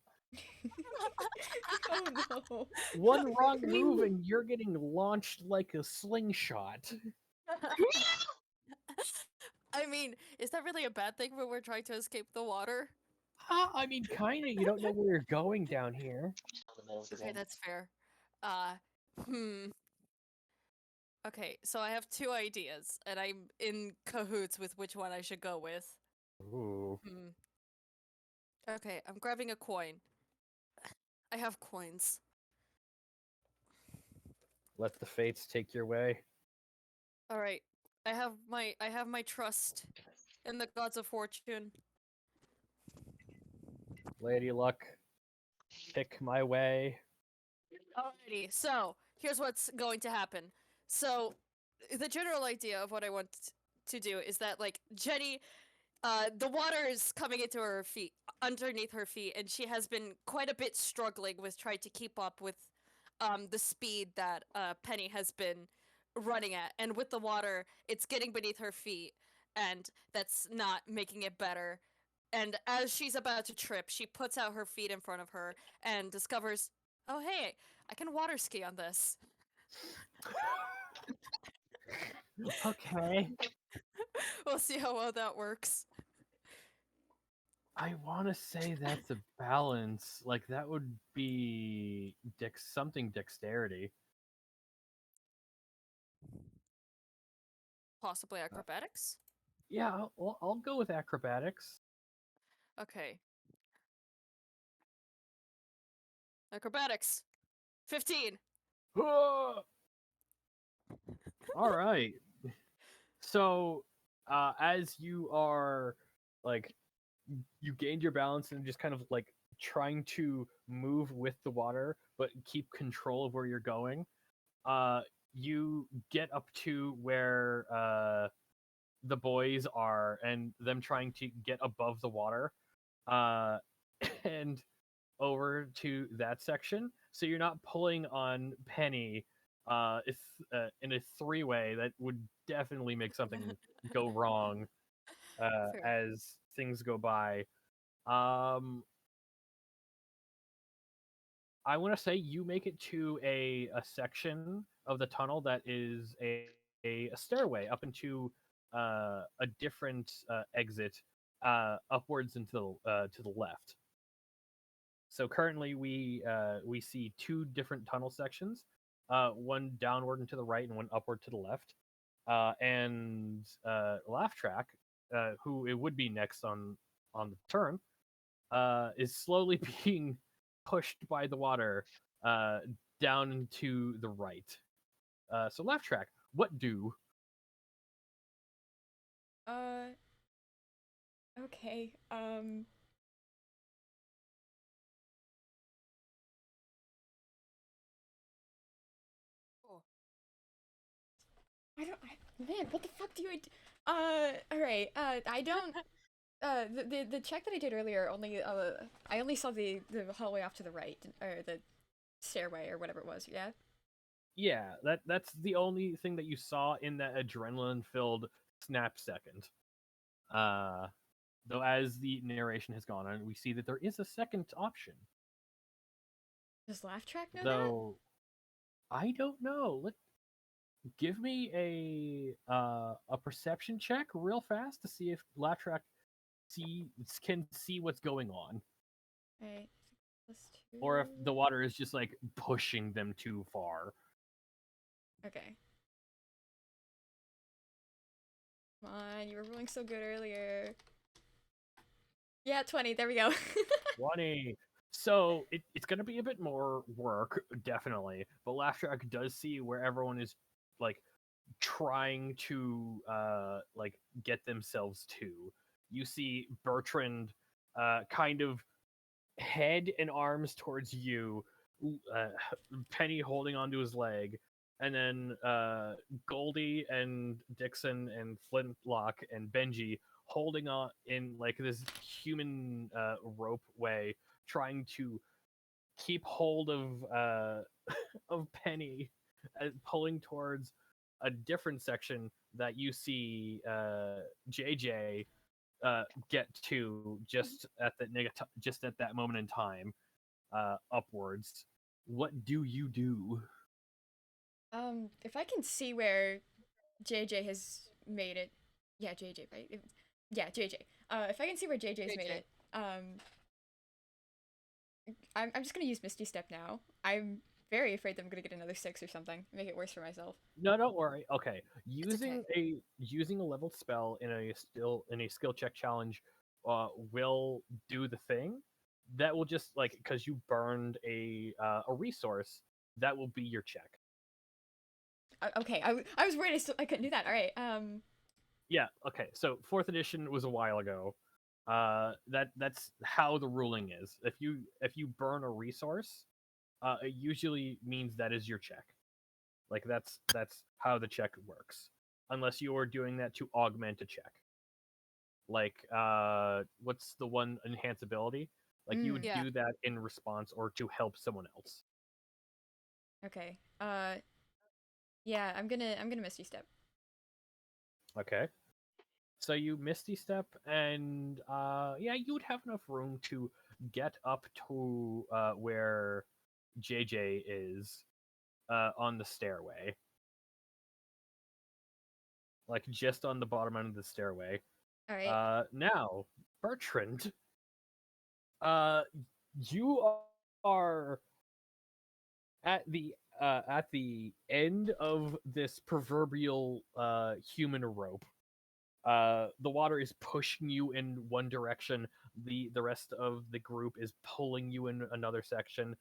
Oh no. One wrong move and you're getting launched like a slingshot. I mean, is that really a bad thing when we're trying to escape the water? I mean, kind of. You don't know where you're going down here. Still in the middle of the Okay, game. that's fair. Uh, hmm. Okay, so I have two ideas, and I'm in cahoots with which one I should go with. Ooh. Hmm. Okay, I'm grabbing a coin. I have coins. Let the fates take your way. All right. I have my trust in the gods of fortune. Lady Luck, pick my way. Alrighty, so here's what's going to happen. So, the general idea of what I want to do is that, like, Jenny, the water is coming into her feet, underneath her feet, and she has been quite a bit struggling with trying to keep up with, the speed that, Penny has been running at. And with the water, it's getting beneath her feet, and that's not making it better. And as she's about to trip, she puts out her feet in front of her and discovers, oh hey, I can water ski on this. Okay. We'll see how well that works. I want to say that's a balance. Like that would be something dexterity. Possibly acrobatics? Yeah, I'll go with acrobatics. Okay. Acrobatics. 15. All right. So, as you are like, you gained your balance and just kind of like trying to move with the water, but keep control of where you're going. You get up to where the boys are, and them trying to get above the water, and over to that section. So you're not pulling on Penny in a three-way. That would definitely make something go wrong Fair. as things go by. I want to say you make it to a section of the tunnel that is a stairway up into a different exit upwards and to the left. So currently we see two different tunnel sections, one downward and to the right and one upward to the left. And Laugh Track, who it would be next on the turn, is slowly being pushed by the water down and to the right. So Laugh Track, what do? Okay. Man, what the fuck do you? All right. I don't. The check that I did earlier only. I only saw the hallway off to the right, or the stairway, or whatever it was. Yeah. Yeah, that's the only thing that you saw in that adrenaline-filled snap second. Though as the narration has gone on, we see that there is a second option. Does Laugh Track know that? Though I don't know. Give me a perception check real fast to see if Latrack can see what's going on, Right. or if the water is just like pushing them too far. Okay. Come on, you were rolling so good earlier. Yeah, 20. There we go. 20. So it's gonna be a bit more work, definitely. But Latrack does see where everyone is like trying to like get themselves to. You see Bertrand kind of head and arms towards you, uh, Penny holding onto his leg, and then Goldie and Dixon and Flintlock and Benji holding on in like this human rope way, trying to keep hold of Penny, pulling towards a different section that you see JJ get to just at that moment in time, upwards. What do you do? If I can see where JJ has made it, yeah, JJ, right? Yeah, JJ. If I can see where JJ's made JJ. it, I'm just gonna use Misty Step now. I'm very afraid that I'm gonna get another 6 or something. Make it worse for myself. No, don't worry. Okay, okay. using a leveled spell in a skill check challenge, will do the thing. That will just like because you burned a resource, that will be your check. Okay, I was worried I couldn't do that. All right. Yeah. Okay. So 4th edition was a while ago. That's how the ruling is. If you burn a resource, it usually means that is your check. Like that's how the check works. Unless you are doing that to augment a check. Like what's the one enhance ability? Like you would Yeah. do that in response or to help someone else. Okay. Yeah, I'm gonna Misty Step. Okay. So you Misty Step, and yeah, you would have enough room to get up to where JJ is on the stairway. Like just on the bottom end of the stairway. All right. Now, Bertrand, you are at the end of this proverbial human rope. The water is pushing you in one direction. The rest of the group is pulling you in another section.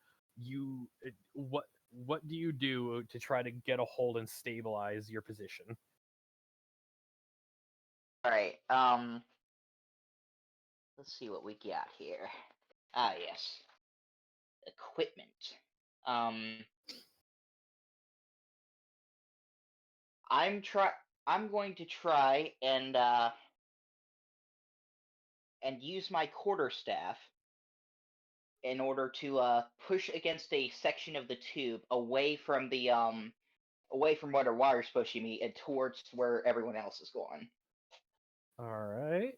What do you do to try to get a hold and stabilize your position? All right. Let's see what we got here. Ah, yes. Equipment. Um, I'm going to try and use my quarterstaff in order to push against a section of the tube away from where the water's pushing me and towards where everyone else is going. All right.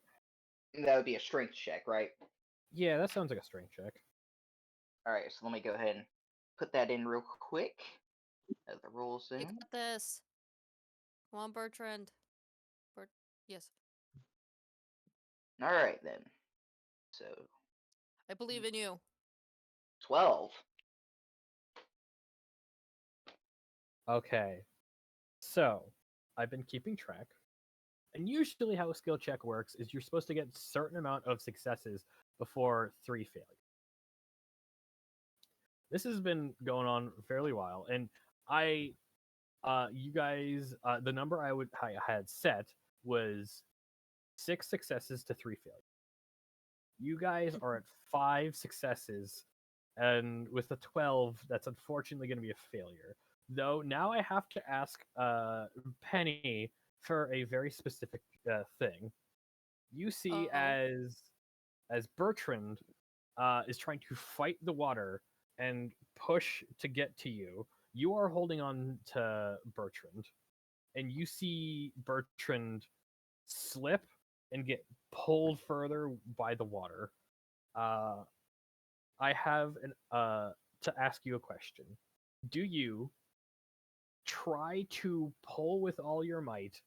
That would be a strength check, right? Yeah, that sounds like a strength check. All right, so let me go ahead and put that in real quick. As the rules You in. got this. Come on, Bertrand. Yes. All right then. So I believe in you. 12. Okay. So, I've been keeping track. And usually how a skill check works is you're supposed to get a certain amount of successes before 3 failures. This has been going on a fairly while, and you guys, the number I had set was 6 successes to 3 failures. You guys are at 5 successes, and with the 12, that's unfortunately going to be a failure. Though now I have to ask Penny for a very specific thing. You see, Uh-oh. as Bertrand is trying to fight the water and push to get to you, you are holding on to Bertrand, and you see Bertrand slip and get pulled further by the water. Uh, I have to ask you a question. Do you try to pull with all your might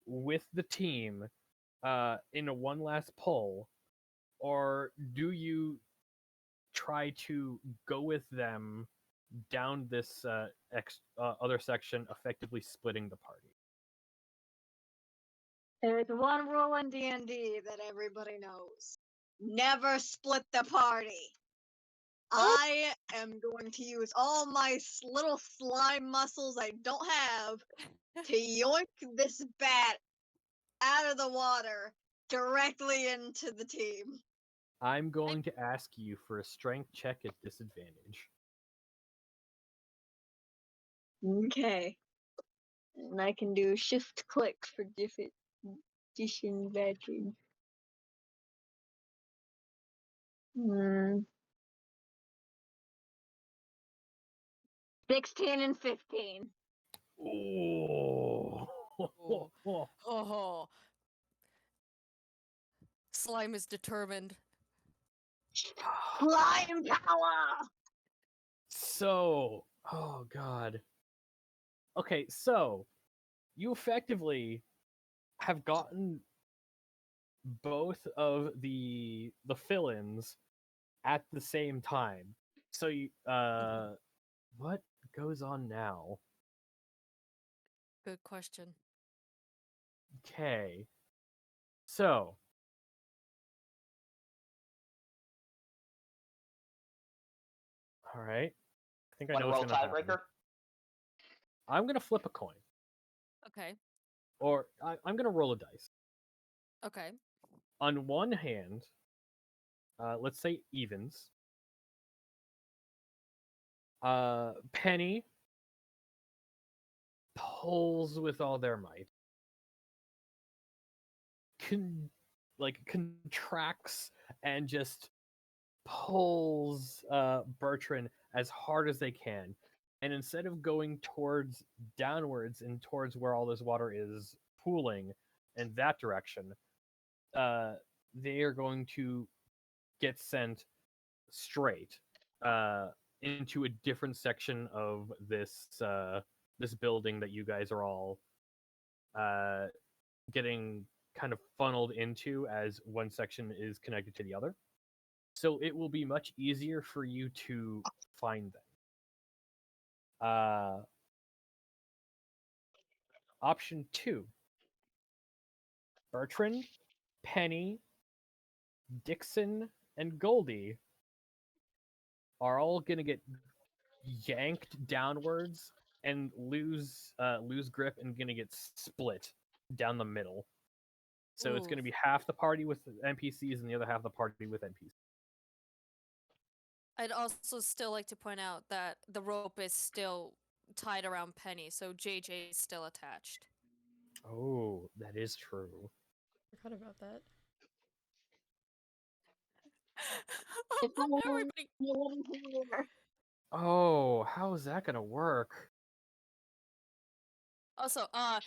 with the team in a one last pull, or do you try to go with them down this other section, effectively splitting the party? There's one rule in D&D that everybody knows. Never split the party. I am going to use all my little slime muscles I don't have to yoink this bat out of the water directly into the team. I'm going to ask you for a strength check at disadvantage. Okay. And I can do shift click for disadvantage. 16 and 15. Oh. Oh. Slime is determined. Slime power! So, oh god. Okay, so you effectively have gotten both of the fill-ins at the same time. So you what goes on now? Good question. Okay. So all right. I think I Want know to what's roll going to happen. tiebreaker? I'm going to flip a coin. Okay. Or I'm going to roll a dice. Okay. On one hand, let's say evens. Penny pulls with all their might. Contracts and just pulls Bertrand as hard as they can. And instead of going towards downwards and towards where all this water is pooling in that direction, they are going to get sent straight into a different section of this building that you guys are all getting kind of funneled into as one section is connected to the other. So it will be much easier for you to find them. Option 2. Bertrand, Penny, Dixon, and Goldie are all gonna get yanked downwards and lose grip and gonna get split down the middle. So it's Ooh. gonna be half the party with NPCs and the other half of the party with NPCs. I'd also still like to point out that the rope is still tied around Penny, so JJ is still attached. Oh, that is true. Forgot about that. It's Everybody. Oh, how is that gonna work? Also, I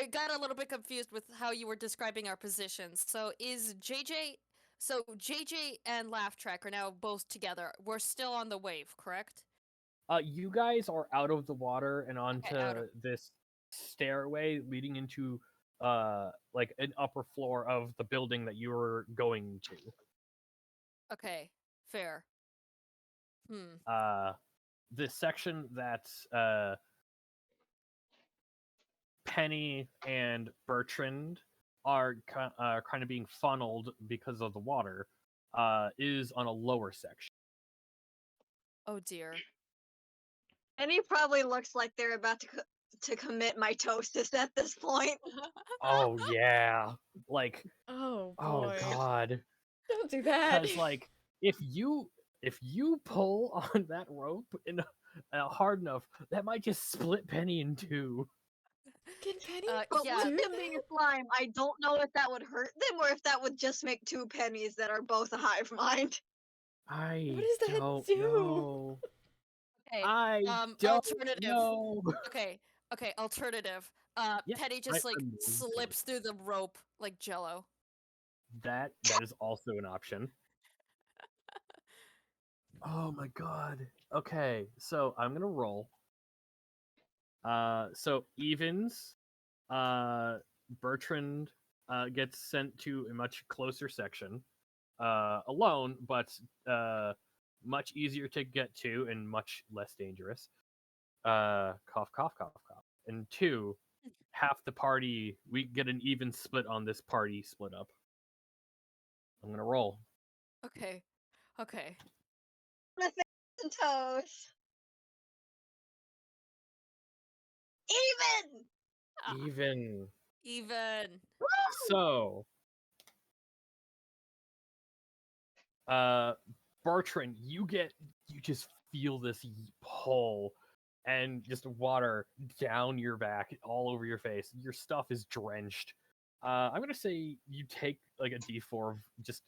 got a little bit confused with how you were describing our positions. So JJ and Laugh Track are now both together. We're still on the wave, correct? You guys are out of the water and onto out of- this stairway leading into like an upper floor of the building that you were going to. Okay, fair. The section that Penny and Bertrand are kind of being funneled because of the water is on a lower section. Oh dear. And he probably looks like they're about to commit mitosis at this point. Oh yeah, like Oh boy. oh god, Don't do that. because like if you pull on that rope hard enough, that might just split Penny in two. Can Penny But Yeah. with do them being that? slime, I don't know if that would hurt them or if that would just make two pennies that are both a hive mind. I What does that don't do? know. Okay. I don't Alternative. know. Okay. Okay. Alternative. Yeah, Penny just like I'm willing to. slips through the rope like Jello. That is also an option. Oh my god. Okay, so I'm gonna roll. So evens, Bertrand gets sent to a much closer section, alone, but much easier to get to and much less dangerous. Cough, cough, cough, cough. And two, half the party, we get an even split on this party split up. I'm gonna roll. Okay. Okay. The fingers and toes. Even! Ah, Even. even. Woo! So, Bertrand, you just feel this pull and just water down your back, all over your face. Your stuff is drenched. I'm gonna say you take like a D4 of just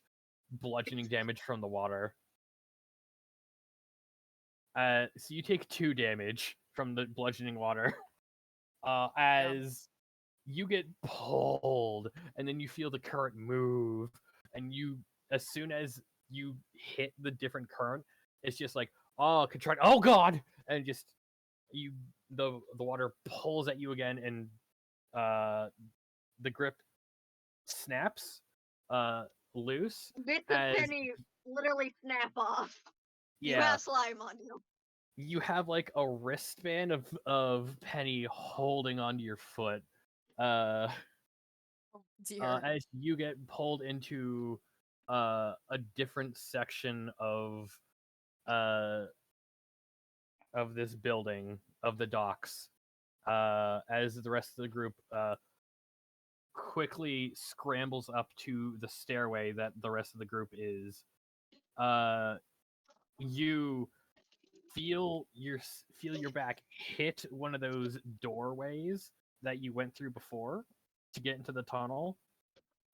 bludgeoning damage from the water. So you take 2 damage from the bludgeoning water. As you get pulled, and then you feel the current move, and as soon as you hit the different current, it's just like, oh, contract, oh god, and just the water pulls at you again, and the grip snaps loose. Bits of As penny literally snap off. You yeah, have slime on you. you have like a wristband of Penny holding onto your foot. Oh, dear. As you get pulled into a different section uh, of this building, of the docks, as the rest of the group quickly scrambles up to the stairway that the rest of the group is. You feel your back hit one of those doorways that you went through before to get into the tunnel,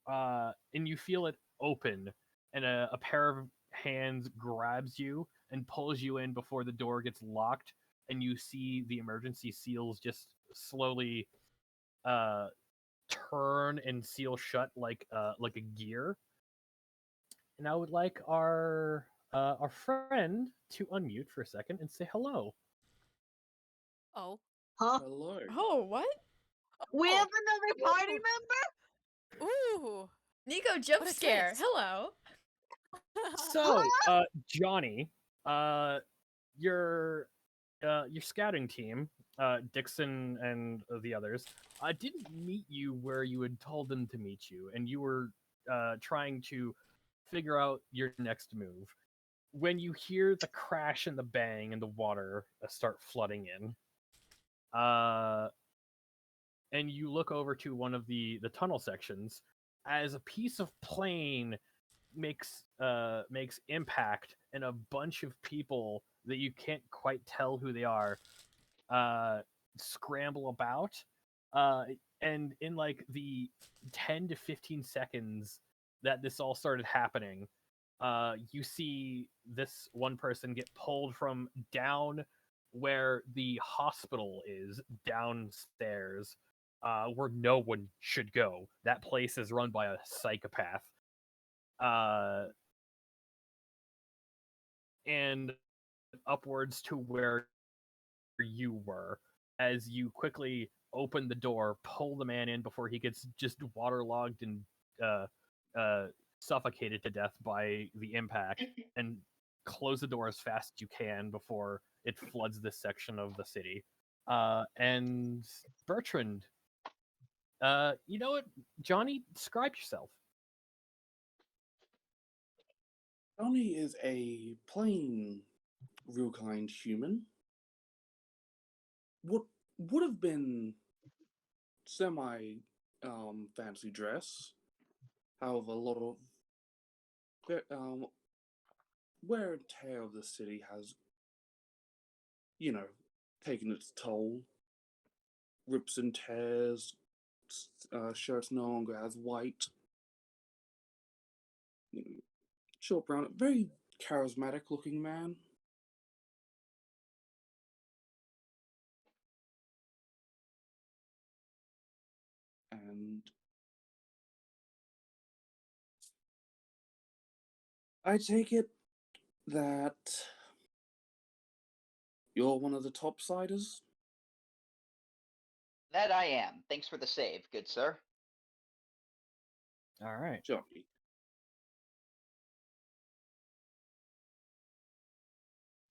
and you feel it open, and a pair of hands grabs you and pulls you in before the door gets locked, and you see the emergency seals just slowly turn and seal shut like a gear. And I would like our friend to unmute for a second and say hello. Oh. Huh? Hello. Oh, what? We Oh. have another party member? Ooh. Nico jump What a scare. twist. Hello. So, Johnny, your scouting team, Dixon and the others, didn't meet you where you had told them to meet you, and you were trying to figure out your next move. When you hear the crash and the bang and the water start flooding in, and you look over to one of the tunnel sections, as a piece of plane makes impact, and a bunch of people that you can't quite tell who they are scramble about, and in like the 10 to 15 seconds that this all started happening, you see this one person get pulled from down where the hospital is, downstairs, where no one should go. That place is run by a psychopath. And upwards to where you were, as you quickly open the door, pull the man in before he gets just waterlogged and suffocated to death by the impact, and close the door as fast as you can before it floods this section of the city. And Bertrand, you know what? Johnny, describe yourself. Johnny is a plain, real kind human. What would have been semi fancy dress. However, a lot of wear and tear of the city has, taking its toll. Rips and tears, shirts no longer as white. Short brown, very charismatic looking man. And I take it that you're one of the topsiders? That I am. Thanks for the save, good sir. All right. Johnny.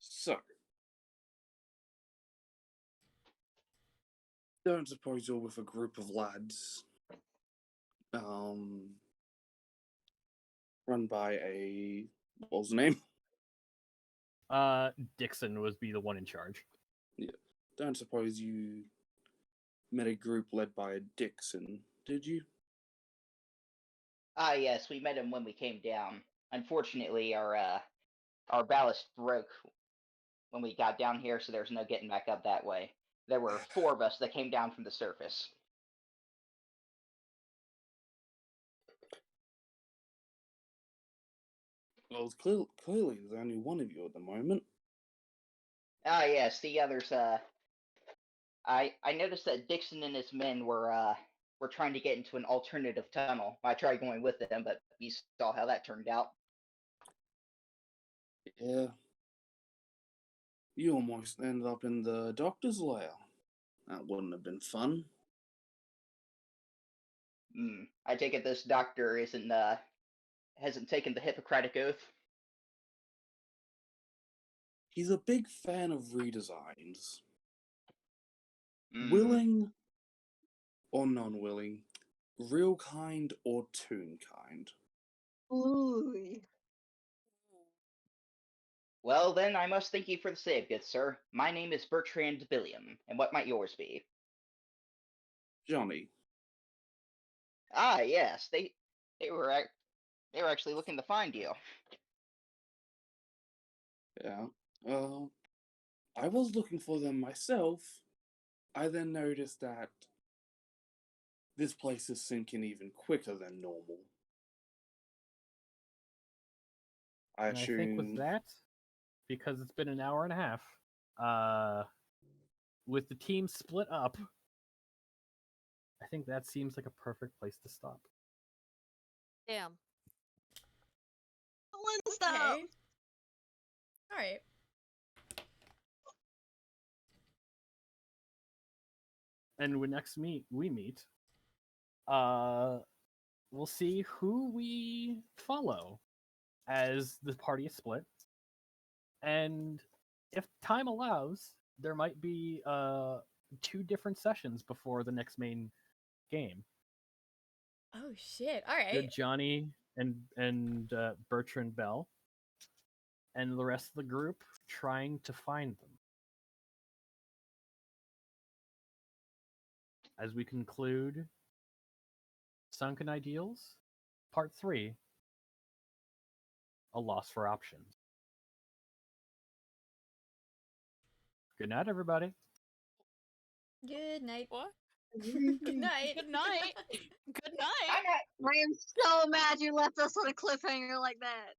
So, don't suppose you're with a group of lads, run by a, what was the name? Dixon would be the one in charge. Yeah. Don't suppose you met a group led by a Dixon, did you? Ah, yes, we met him when we came down. Unfortunately, our ballast broke when we got down here, so there's no getting back up that way. There were 4 of us that came down from the surface. Well, clearly there's only one of you at the moment. Ah, yes, the others, I noticed that Dixon and his men were trying to get into an alternative tunnel. I tried going with them, but you saw how that turned out. Yeah. You almost ended up in the doctor's lair. That wouldn't have been fun. I take it this doctor hasn't taken the Hippocratic Oath. He's a big fan of redesigns. Mm. Willing or non-willing, real kind or toon kind. Ooh. Well, then, I must thank you for the save, good sir. My name is Bertrand Billiam, and what might yours be? Johnny. Ah, yes, they were actually looking to find you. Yeah. I was looking for them myself. I then noticed that this place is sinking even quicker than normal. I And I think with assume. that, because it's been an hour and a half, with the team split up, I think that seems like a perfect place to stop. Damn. Stop. Okay. All right. And when next we meet, we'll see who we follow as the party is split. And if time allows, there might be 2 different sessions before the next main game. Oh shit! All Good right. Johnny and Bertrand Bell, and the rest of the group trying to find them. As we conclude Sunken Ideals, Part 3, A Loss for Options. Good night, everybody. Good night. What? Good night. Good night. Good night. I'm not I am so mad you left us on a cliffhanger like that.